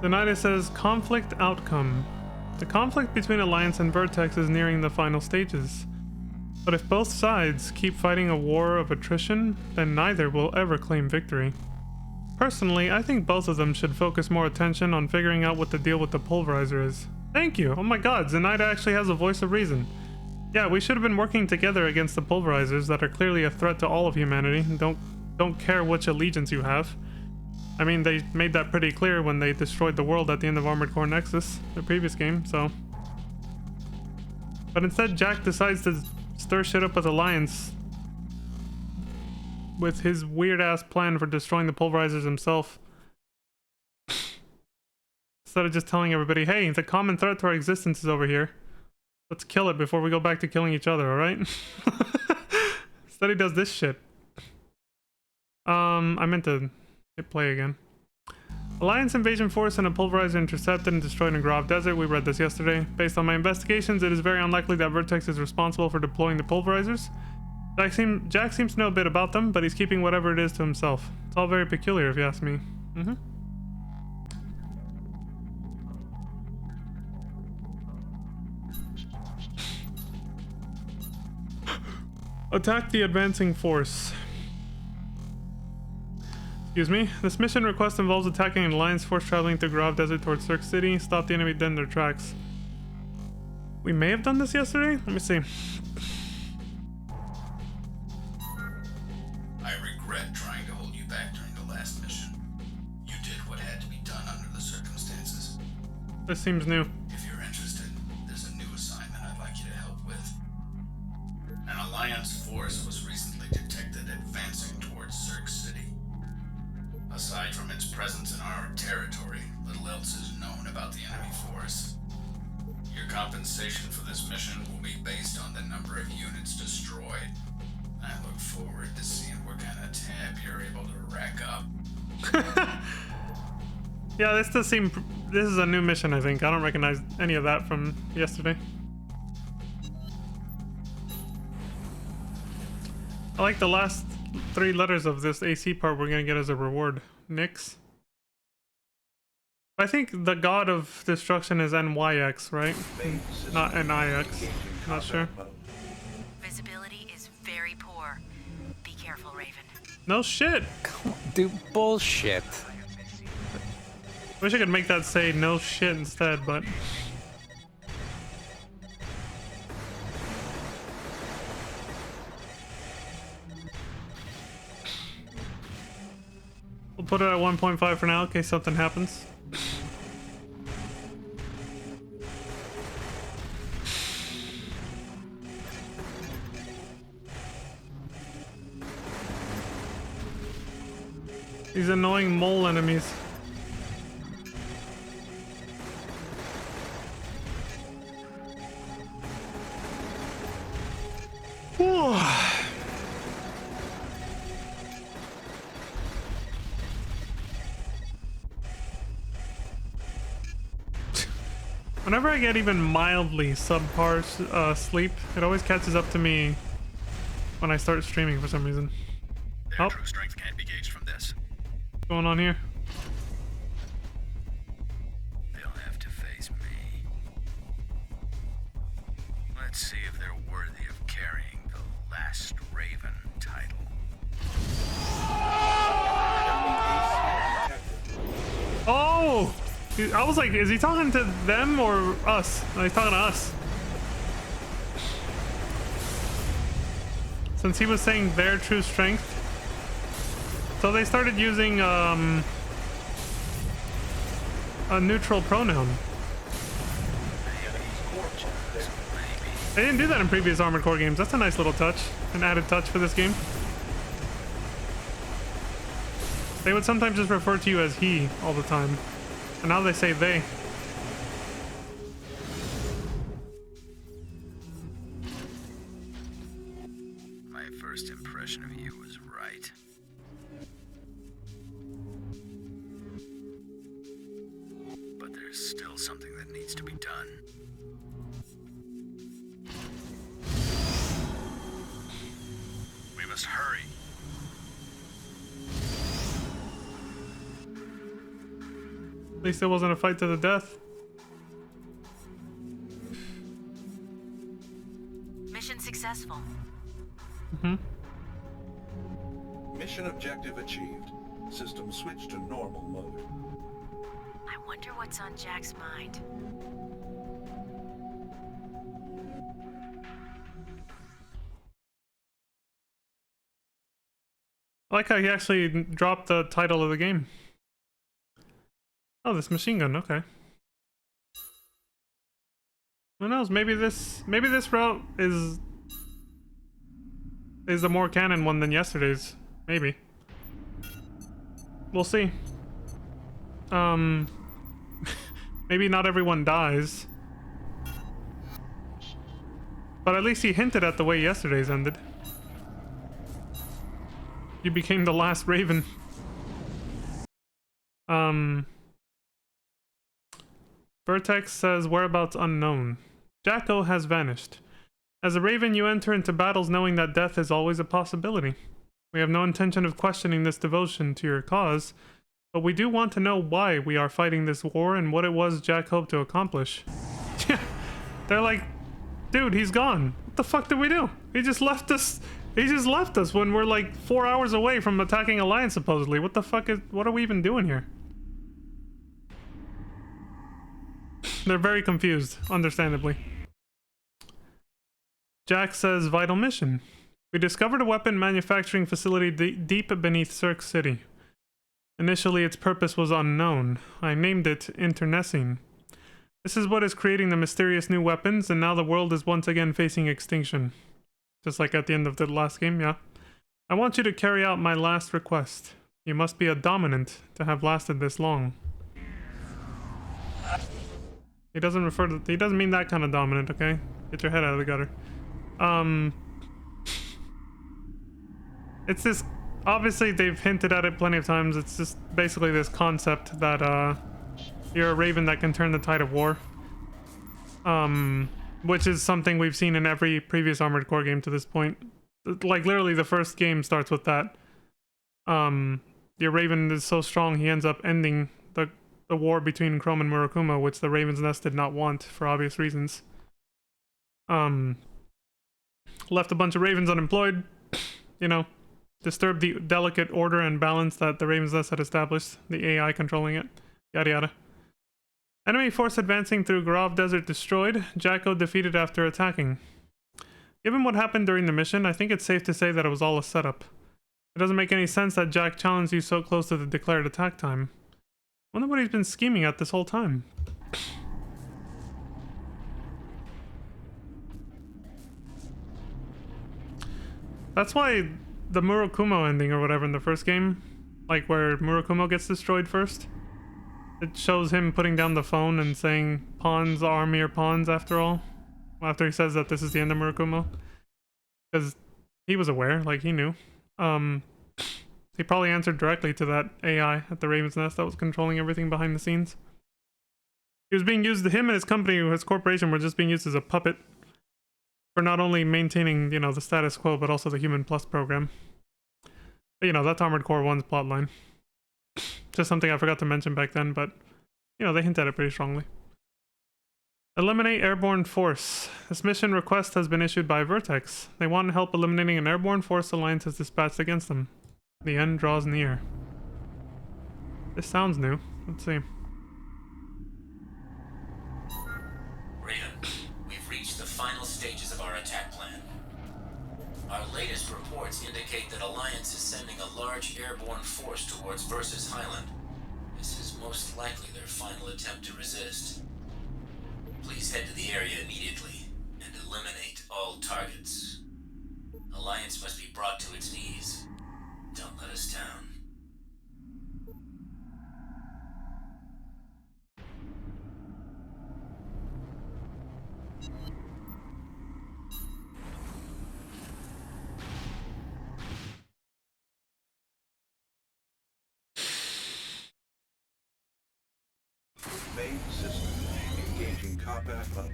Zenaida says conflict outcome. The conflict between Alliance and Vertex is nearing the final stages. But if both sides keep fighting a war of attrition, then neither will ever claim victory. Personally, I think both of them should focus more attention on figuring out what the deal with the pulverizer is. Thank you! Oh my god, Zenaida actually has a voice of reason. Yeah, we should have been working together against the pulverizers that are clearly a threat to all of humanity. Don't care which allegiance you have. I mean, they made that pretty clear when they destroyed the world at the end of Armored Core Nexus, the previous game, so... But instead, Jack decides to stir shit up with Alliance with his weird-ass plan for destroying the pulverizers himself. Instead of just telling everybody, hey, the common threat to our existence is over here. Let's kill it before we go back to killing each other, alright? Instead he does this shit. I meant to hit play again. Alliance invasion force and a pulverizer intercepted and destroyed in Grav Desert. We read this yesterday. Based on my investigations, it is very unlikely that Vertex is responsible for deploying the pulverizers. Jack seems to know a bit about them, but he's keeping whatever it is to himself. It's all very peculiar, if you ask me. Attack the advancing force. Excuse me. This mission request involves attacking an Alliance force traveling through Grav Desert towards Cirque City. Stop the enemy dead in their tracks. We may have done this yesterday? Let me see. I regret trying to hold you back during the last mission. You did what had to be done under the circumstances. This seems new. If you're interested, there's a new assignment I'd like you to help with. An Alliance force was recently detected advancing towards Cirque City. Aside from its presence in our territory, little else is known about the enemy force. Your compensation for this mission will be based on the number of units destroyed. I look forward to seeing what kind of tab you're able to rack up. Yeah, this does seem... This is a new mission, I think. I don't recognize any of that from yesterday. I like the last 3 letters of this AC part we're gonna get as a reward. Nyx. I think the god of destruction is NYX, right? Not NIX. Not sure. Visibility is very poor. Be careful, Raven. No shit! Do bullshit. Wish I could make that say no shit instead, but... We'll put it at 1.5 for now in case something happens. These annoying mole enemies. Whew. Whenever I get even mildly subpar sleep, it always catches up to me when I start streaming for some reason. Their true strength can't be gauged from this. What's going on here? They'll have to face me. Let's see if they're worthy of carrying the last Raven title. Oh! I was like, is he talking to them or us? No, he's talking to us. Since he was saying their true strength. So they started using a neutral pronoun. They didn't do that in previous Armored Core games. That's a nice little touch. An added touch for this game. They would sometimes just refer to you as he all the time. And now they say they. My first impression of you was right. But there's still something that needs to be done. We must hurry. least it wasn't a fight to the death. Mission successful. Mission objective achieved. System switched to normal mode. I wonder what's on Jack's mind. I like how he actually dropped the title of the game. Oh, this machine gun, okay. Who knows, maybe this route is a more canon one than yesterday's. Maybe. We'll see. Maybe not everyone dies. But at least he hinted at the way yesterday's ended. You became the last Raven. Vertex says whereabouts unknown. Jacko has vanished. As a Raven, you enter into battles knowing that death is always a possibility. We have no intention of questioning this devotion to your cause, but we do want to know why we are fighting this war and what it was Jack hoped to accomplish. They're like, dude, he's gone. What the fuck did we do? He just left us. He just left us when we're like 4 hours away from attacking Alliance, supposedly. What the fuck is... What are we even doing here? They're very confused, understandably. Jack says, vital mission. We discovered a weapon manufacturing facility deep beneath Cirque City. Initially, its purpose was unknown. I named it Internecine. This is what is creating the mysterious new weapons, and now the world is once again facing extinction. Just like at the end of the last game, yeah. I want you to carry out my last request. You must be a dominant to have lasted this long. He doesn't refer to... He doesn't mean that kind of dominant, okay? Get your head out of the gutter. It's this... Obviously, they've hinted at it plenty of times. It's just basically this concept that, you're a Raven that can turn the tide of war. Which is something we've seen in every previous Armored Core game to this point. Like, literally, the first game starts with that. Your Raven is so strong, he ends up ending the war between Chrome and Murakumo, which the Raven's Nest did not want, for obvious reasons. Left a bunch of Ravens unemployed, you know, disturbed the delicate order and balance that the Raven's Nest had established, the AI controlling it, yada yada. Enemy force advancing through Garov Desert destroyed, Jacko defeated after attacking. Given what happened during the mission, I think it's safe to say that it was all a setup. It doesn't make any sense that Jack challenged you so close to the declared attack time. I wonder what he's been scheming at this whole time. That's why the Murakumo ending or whatever in the first game, like where Murakumo gets destroyed first, it shows him putting down the phone and saying, pawns are mere pawns after all. After he says that this is the end of Murakumo. Because he was aware, like he knew. He probably answered directly to that AI at the Raven's Nest that was controlling everything behind the scenes. He was being used, him and his company, his corporation were just being used as a puppet for not only maintaining, you know, the status quo, but also the Human Plus program. But, you know, that's Armored Core 1's plotline. Just something I forgot to mention back then, but, you know, they hint at it pretty strongly. Eliminate airborne force. This mission request has been issued by Vertex. They want help eliminating an airborne force Alliance has dispatched against them. The end draws near. This sounds new. Let's see. Raven, we've reached the final stages of our attack plan. Our latest reports indicate that Alliance is sending a large airborne force towards Versus Highland. This is most likely their final attempt to resist. Please head to the area immediately and eliminate all targets. Alliance must be brought to its knees. Don't let us down. Main system. Engaging combat mode.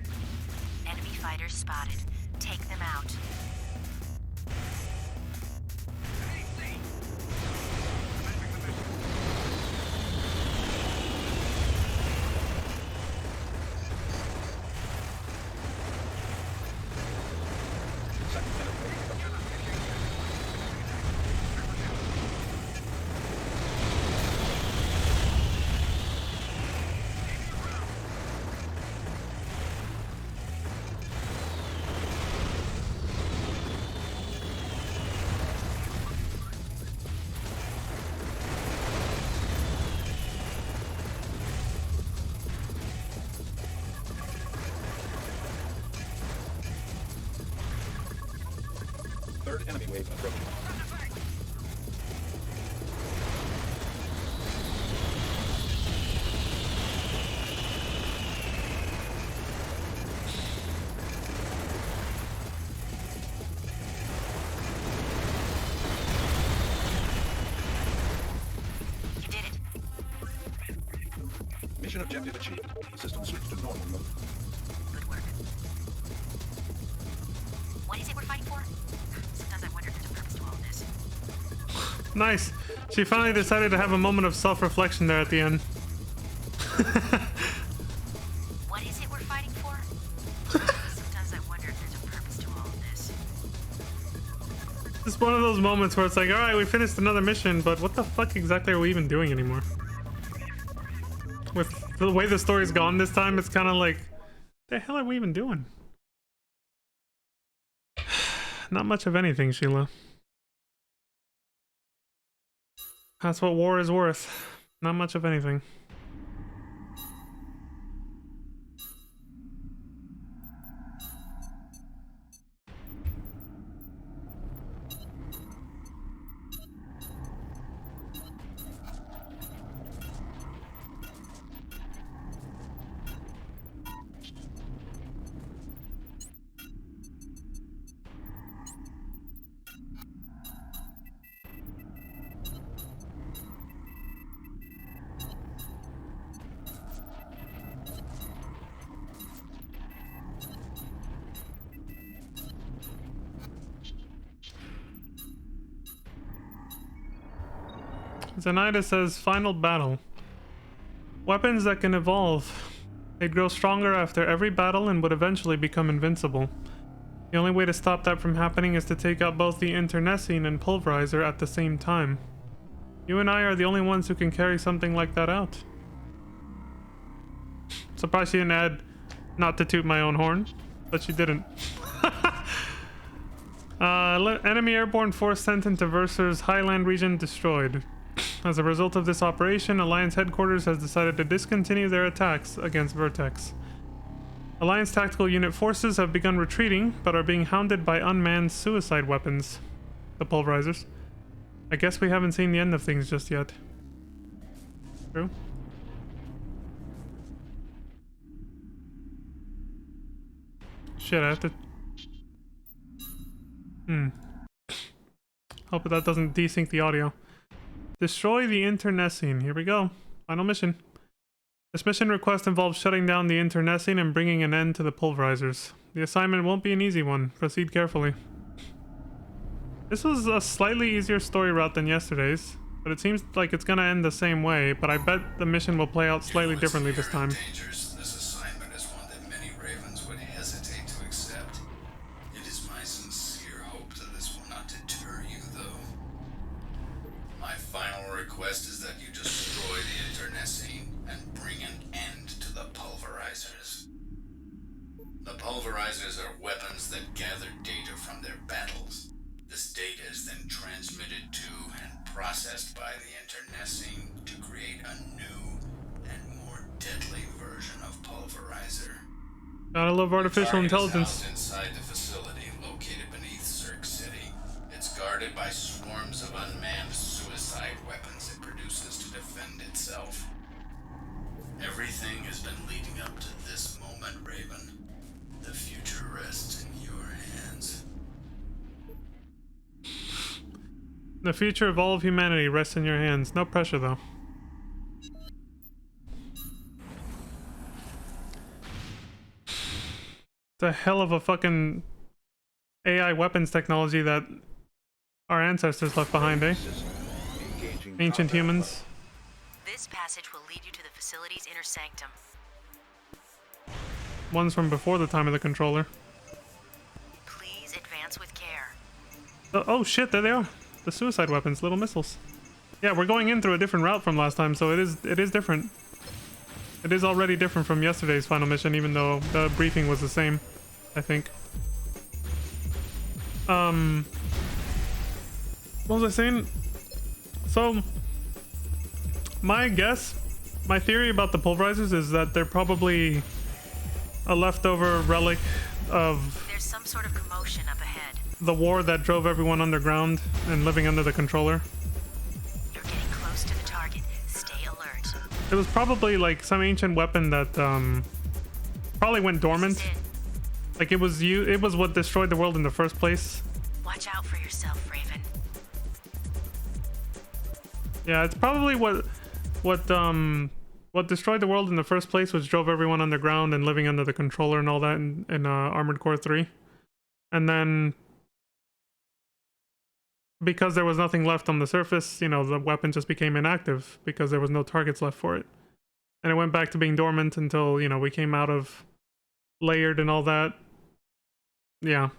Enemy fighters spotted. Take them out. Third enemy wave approaching. You did it. Mission objective achieved. System switched to normal mode. Good work. What is it we're fighting for? Sometimes I wonder if there's a purpose to all this. Nice. She finally decided to have a moment of self-reflection there at the end. What is it we're fighting for? Sometimes I wonder if there's a purpose to all this. It's one of those moments where it's like, alright, we finished another mission, but what the fuck exactly are we even doing anymore? With the way the story's gone this time, it's kind of like, the hell are we even doing? Not much of anything, Sheila. That's what war is worth. Not much of anything. Zenaida says, final battle. Weapons that can evolve. They grow stronger after every battle and would eventually become invincible. The only way to stop that from happening is to take out both the internecine and pulverizer at the same time. You and I are the only ones who can carry something like that out. Surprised she didn't add, not to toot my own horn, but she didn't. Enemy airborne force sent into Verser's Highland region destroyed. As a result of this operation, Alliance headquarters has decided to discontinue their attacks against Vertex. Alliance tactical unit forces have begun retreating, but are being hounded by unmanned suicide weapons. The pulverizers. I guess we haven't seen the end of things just yet. True. Shit, I have to... Hope that doesn't desync the audio. Destroy the internecine. Here we go. Final mission. This mission request involves shutting down the internecine and bringing an end to the pulverizers. The assignment won't be an easy one. Proceed carefully. This was a slightly easier story route than yesterday's, but it seems like it's gonna end the same way, but I bet the mission will play out slightly differently this time. This assignment is one that many Ravens would hesitate to accept. It is my sincere hope that this will not deter you, though. My final request is that you destroy the internecine and bring an end to the pulverizers. The pulverizers are weapons that gather data from their battles. This data is then transmitted to and processed by the internecine to create a new and more deadly version of pulverizer. Gotta love artificial intelligence. Inside the facility located beneath Cirque City, it's guarded by swarms of unmanned suicide weapons it produces to defend itself. Everything has been leading up to this moment, Raven. The future rests in your hands. The future of all of humanity rests in your hands. No pressure, though. It's a hell of a fucking AI weapons technology that our ancestors left behind, eh? Ancient humans. This passage will lead you to the facility's inner sanctum. Ones from before the time of the controller. Please advance with care. Oh shit, there they are. The suicide weapons, little missiles. Yeah, we're going in through a different route from last time, so it is different. It is already different from yesterday's final mission, even though the briefing was the same, I think. What was I saying? So, my guess, my theory about the pulverizers is that they're probably a leftover relic of... There's some sort of commotion up ahead. the war that drove everyone underground and living under the controller. You're getting close to the target. Stay alert. It was probably like some ancient weapon that probably went dormant. Like it was what destroyed the world in the first place. Watch out for yourself, Raven. Yeah, it's probably what destroyed the world in the first place, which drove everyone underground and living under the controller and all that in Armored Core 3. And then because there was nothing left on the surface, you know, the weapon just became inactive because there was no targets left for it. And it went back to being dormant until, you know, we came out of layered and all that. Yeah,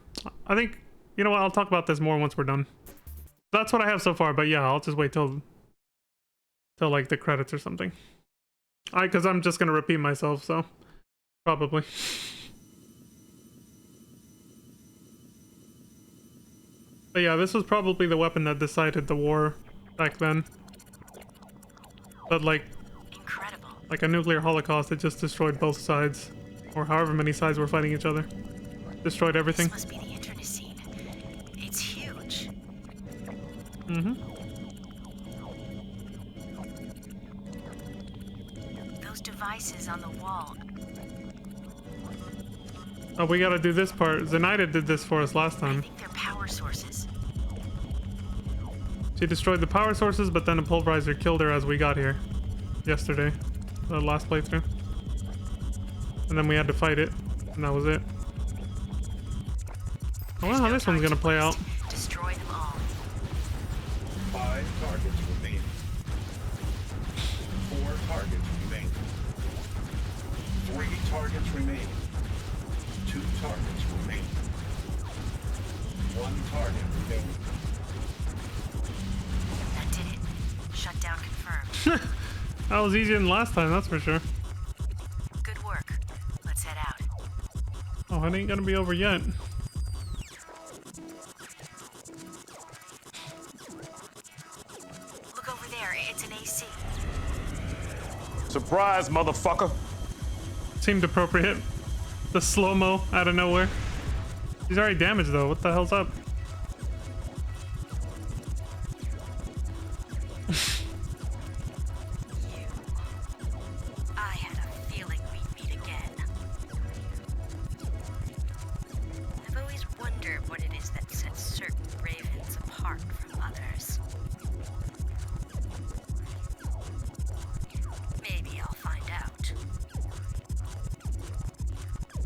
I think, you know what, I'll talk about this more once we're done. That's what I have so far, but yeah, I'll just wait till like the credits or something. Because I'm just gonna repeat myself, so probably. But yeah, this was probably the weapon that decided the war back then. But like, incredible. Like a nuclear holocaust, it just destroyed both sides, or however many sides were fighting each other. Destroyed everything. This must be the internecine. It's huge. Mm-hmm. Those devices on the wall. Oh, we gotta do this part. Zenaida did this for us last time. I think they're power sources. She destroyed the power sources, but then a pulverizer killed her as we got here. Yesterday. The last playthrough. And then we had to fight it. And that was it. I wonder how this one's gonna play out. Destroy them all. 5 targets remaining. 4 targets remaining. 3 targets remaining. 2 targets remaining. 1 target remaining. That did it. Shutdown confirmed. That was easier than last time, that's for sure. Good work. Let's head out. Oh, it ain't gonna be over yet. Look over there. It's an AC. Surprise, motherfucker. Seemed appropriate. The slow-mo out of nowhere. He's already damaged though. What the hell's up? I had a feeling we'd meet again. I've always wondered what it is that sets certain ravens apart from others. Maybe I'll find out.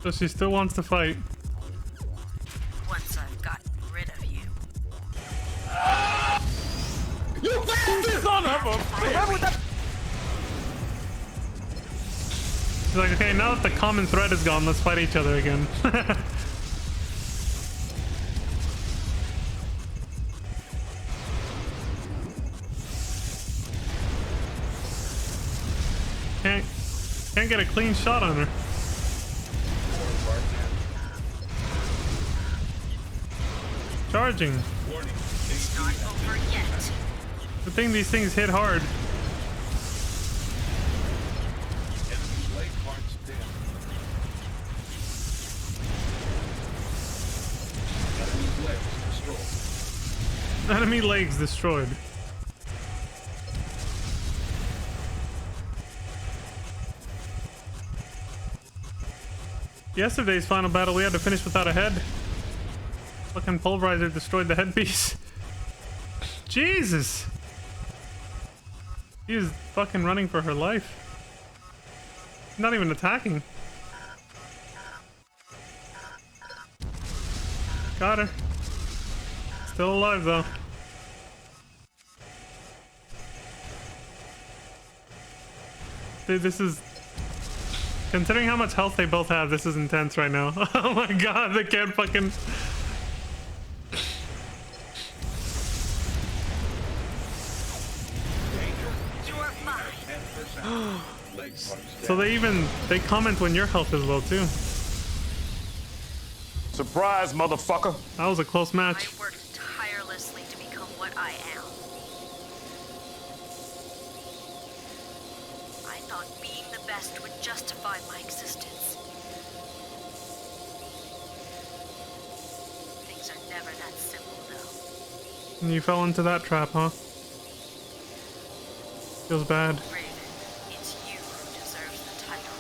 So she still wants to fight. Once I've gotten rid of you. You bastard! Son of a bitch! She's like, okay, now that the common thread is gone, let's fight each other again. Can't get a clean shot on her. Charging. It's not over yet. Good thing these things hit hard. Enemy's leg parts down. Enemy's legs destroyed. Enemy legs destroyed. Yesterday's final battle, we had to finish without a head. Fucking pulverizer destroyed the headpiece. Jesus! She is fucking running for her life. Not even attacking. Got her. Still alive though. Dude, this is... Considering how much health they both have, this is intense right now. Oh my god, they can't fucking... So they comment when your health is low too. Surprise, motherfucker. That was a close match. I worked tirelessly to become what I am. I thought being the best would justify my existence. Things are never that And you fell into that trap, huh? Feels bad. Raven, it's you who deserves the title.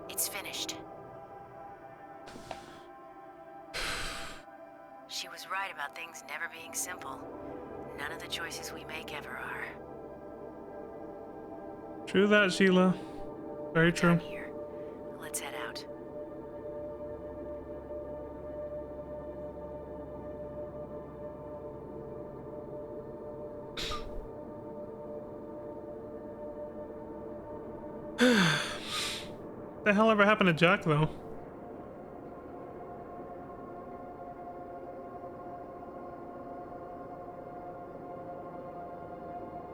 It's finished. She was right about things never being simple. None of the choices we make ever are. True that, Sheila. Very true. Here. Let's head out. The hell ever happened to Jack, though?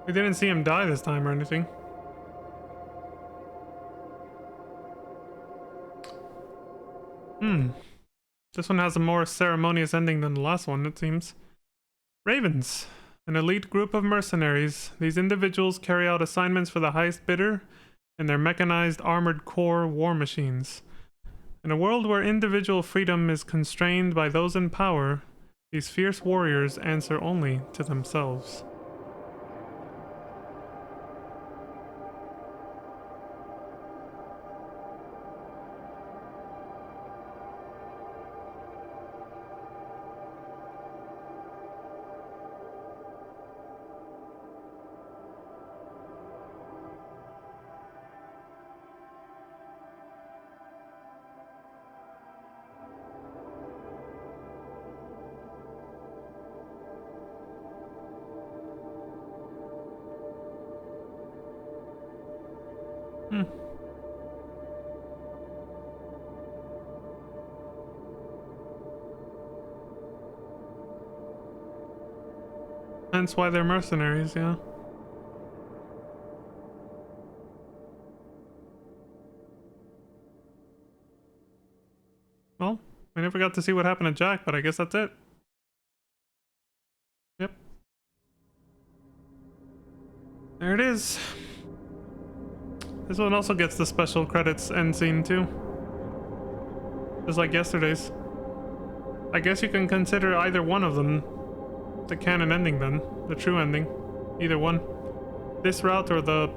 We didn't see him die this time or anything. This one has a more ceremonious ending than the last one, it seems. Ravens. An elite group of mercenaries. These individuals carry out assignments for the highest bidder in their mechanized armored core war machines. In a world where individual freedom is constrained by those in power, these fierce warriors answer only to themselves. Hence why they're mercenaries, yeah. Well, we never got to see what happened to Jack, but I guess that's it. Yep. There it is. This one also gets the special credits end scene too. Just like yesterday's. I guess you can consider either one of them the canon ending then. The true ending. Either one. This route or the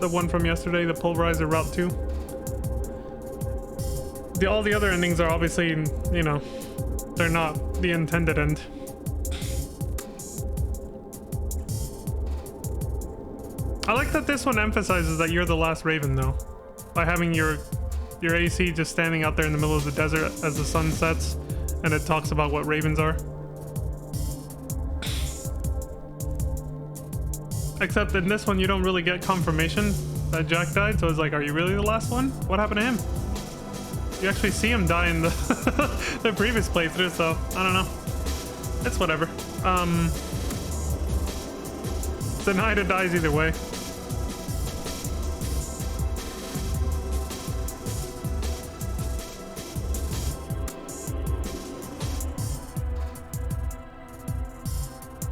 one from yesterday, the Pulverizer Route 2. All the other endings are obviously, you know, they're not the intended end. I like that this one emphasizes that you're the last Raven though. By having your AC just standing out there in the middle of the desert as the sun sets and it talks about what Ravens are. Except in this one you don't really get confirmation that Jack died, so it's like, are you really the last one? What happened to him? You actually see him die in the the previous playthrough, so I don't know. It's whatever. Zenaida dies either way.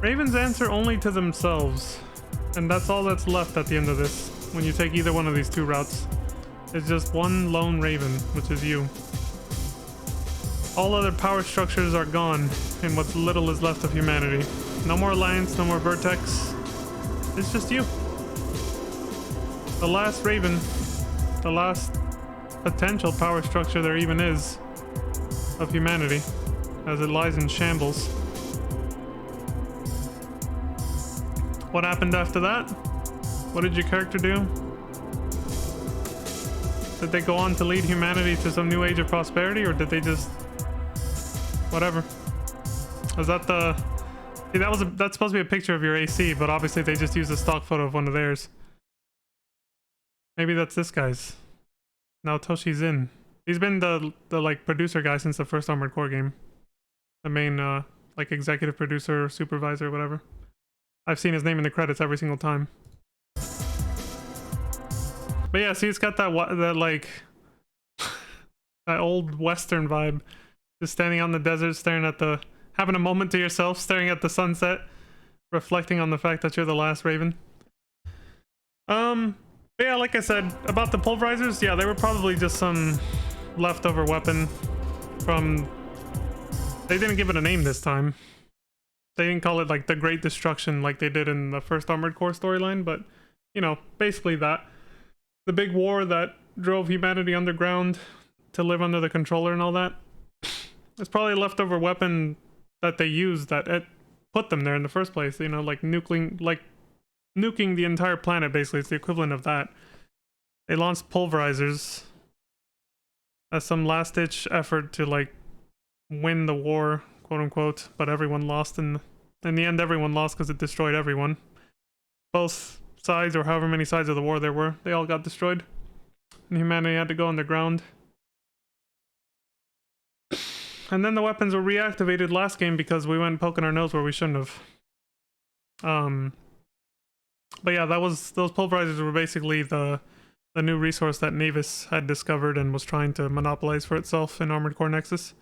Ravens answer only to themselves. And that's all that's left at the end of this, when you take either one of these two routes. It's just one lone Raven, which is you. All other power structures are gone, and what little is left of humanity. No more Alliance, no more Vertex. It's just you. The last Raven. The last potential power structure there even is of humanity, as it lies in shambles. What happened after that? What did your character do? Did they go on to lead humanity to some new age of prosperity, or did they just... whatever? Was that the... See, that's supposed to be a picture of your AC, but obviously they just used a stock photo of one of theirs. Maybe that's this guy's. Now Toshi's in. He's been the like producer guy since the first Armored Core game. The main like executive producer, supervisor, whatever. I've seen his name in the credits every single time. But yeah, see, it's got that like that old Western vibe. Just standing on the desert, staring at the, having a moment to yourself, staring at the sunset, reflecting on the fact that you're the last Raven. But yeah, like I said, about the pulverizers, yeah, they were probably just some leftover weapon from... They didn't give it a name this time. They didn't call it like the Great Destruction like they did in the first Armored Core storyline, but, you know, basically that. The big war that drove humanity underground to live under the controller and all that. It's probably a leftover weapon that they used that it put them there in the first place, you know, like nuking the entire planet, basically. It's the equivalent of that. They launched pulverizers as some last-ditch effort to, like, win the war, quote-unquote, but everyone lost. In the end, everyone lost because it destroyed everyone. Both sides, or however many sides of the war there were, they all got destroyed. And humanity had to go underground. And then the weapons were reactivated last game because we went poking our nose where we shouldn't have. But yeah, those pulverizers were basically the new resource that Navis had discovered and was trying to monopolize for itself in Armored Core Nexus.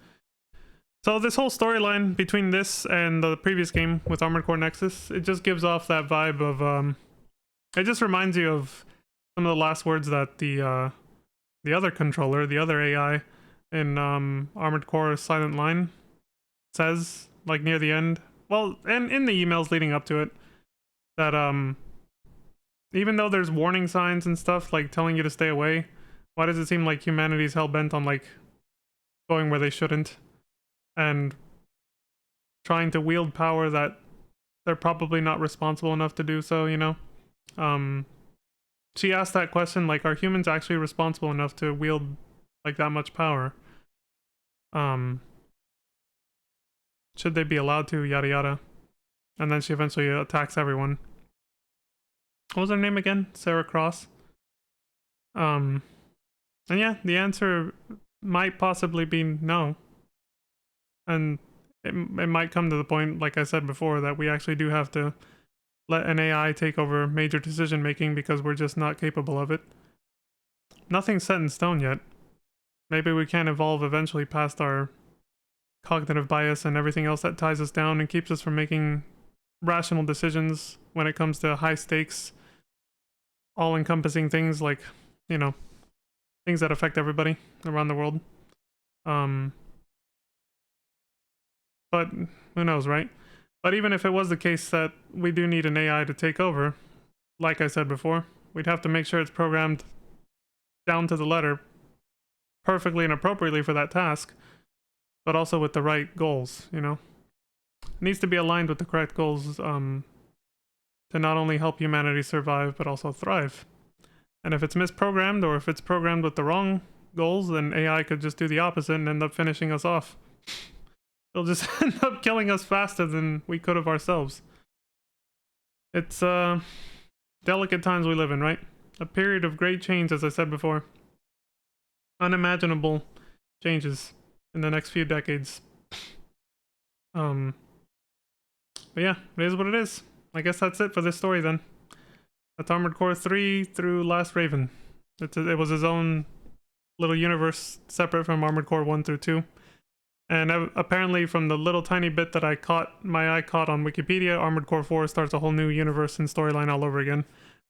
So this whole storyline between this and the previous game with Armored Core Nexus, it just gives off that vibe of it just reminds you of some of the last words that the other controller, the other AI in Armored Core Silent Line says, like near the end. Well, and in the emails leading up to it, that even though there's warning signs and stuff like telling you to stay away, why does it seem like humanity's hell-bent on like going where they shouldn't and trying to wield power that they're probably not responsible enough to do so, you know? She asked that question, like, are humans actually responsible enough to wield like that much power? Should they be allowed to, yada yada. And then she eventually attacks everyone. What was her name again? Sarah Cross. And yeah, the answer might possibly be no. And it might come to the point, like I said before, that we actually do have to let an AI take over major decision making because we're just not capable of it. Nothing's set in stone yet. Maybe we can evolve eventually past our cognitive bias and everything else that ties us down and keeps us from making rational decisions when it comes to high stakes, all-encompassing things like, you know, things that affect everybody around the world. But who knows, right? But even if it was the case that we do need an AI to take over, like I said before, we'd have to make sure it's programmed down to the letter perfectly and appropriately for that task, but also with the right goals, you know? It needs to be aligned with the correct goals to not only help humanity survive, but also thrive. And if it's misprogrammed, or if it's programmed with the wrong goals, then AI could just do the opposite and end up finishing us off. It'll just end up killing us faster than we could have ourselves. It's delicate times we live in, right? A period of great change, as I said before. Unimaginable changes in the next few decades. But yeah, it is what it is. I guess that's it for this story then. That's Armored Core 3 through Last Raven. It was his own little universe separate from Armored Core 1 through 2. And apparently from the little tiny bit that my eye caught on Wikipedia, Armored Core 4 starts a whole new universe and storyline all over again.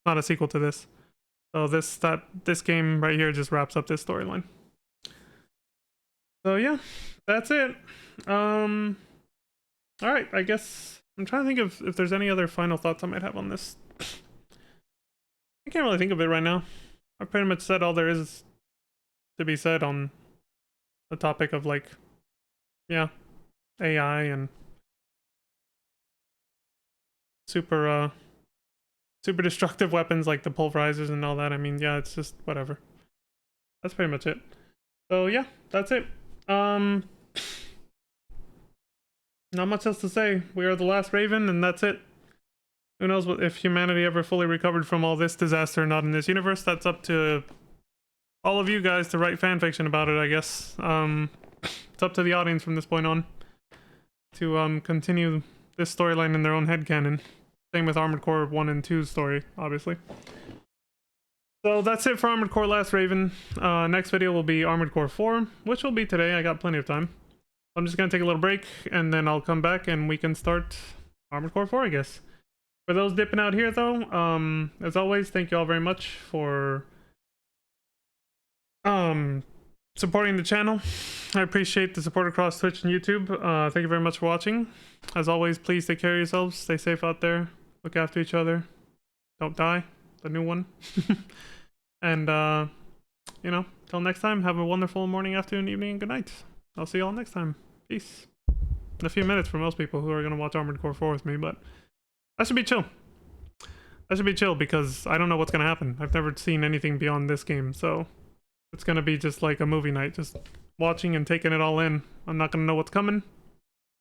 Not a sequel to this. So this game right here just wraps up this storyline. So yeah, that's it. Alright, I guess I'm trying to think of if there's any other final thoughts I might have on this. I can't really think of it right now. I've pretty much said all there is to be said on the topic of, like, yeah, AI and super destructive weapons like the pulverizers and all that. I mean, yeah, it's just whatever. That's pretty much it. So yeah, that's it. Not much else to say. We are the last Raven, and that's it. Who knows if humanity ever fully recovered from all this disaster or not in this universe. That's up to all of you guys to write fanfiction about it, I guess. It's up to the audience from this point on to continue this storyline in their own headcanon. Same with Armored Core 1 and 2's story, obviously. So that's it for Armored Core Last Raven. Next video will be Armored Core 4, which will be today. I got plenty of time. I'm just going to take a little break, and then I'll come back and we can start Armored Core 4, I guess. For those dipping out here, though, as always, thank you all very much for supporting the channel. I appreciate the support across Twitch and YouTube. Thank you very much for watching. As always, please take care of yourselves. Stay safe out there. Look after each other. Don't die. The new one. And, you know, till next time, have a wonderful morning, afternoon, evening, and good night. I'll see you all next time. Peace. In a few minutes for most people who are going to watch Armored Core 4 with me, but that should be chill. That should be chill because I don't know what's going to happen. I've never seen anything beyond this game, so it's going to be just like a movie night, just watching and taking it all in. I'm not going to know what's coming,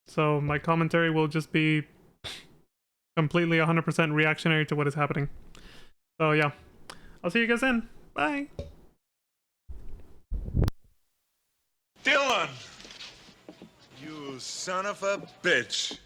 so my commentary will just be completely 100% reactionary to what is happening. So yeah, I'll see you guys then. Bye. Dylan! You son of a bitch.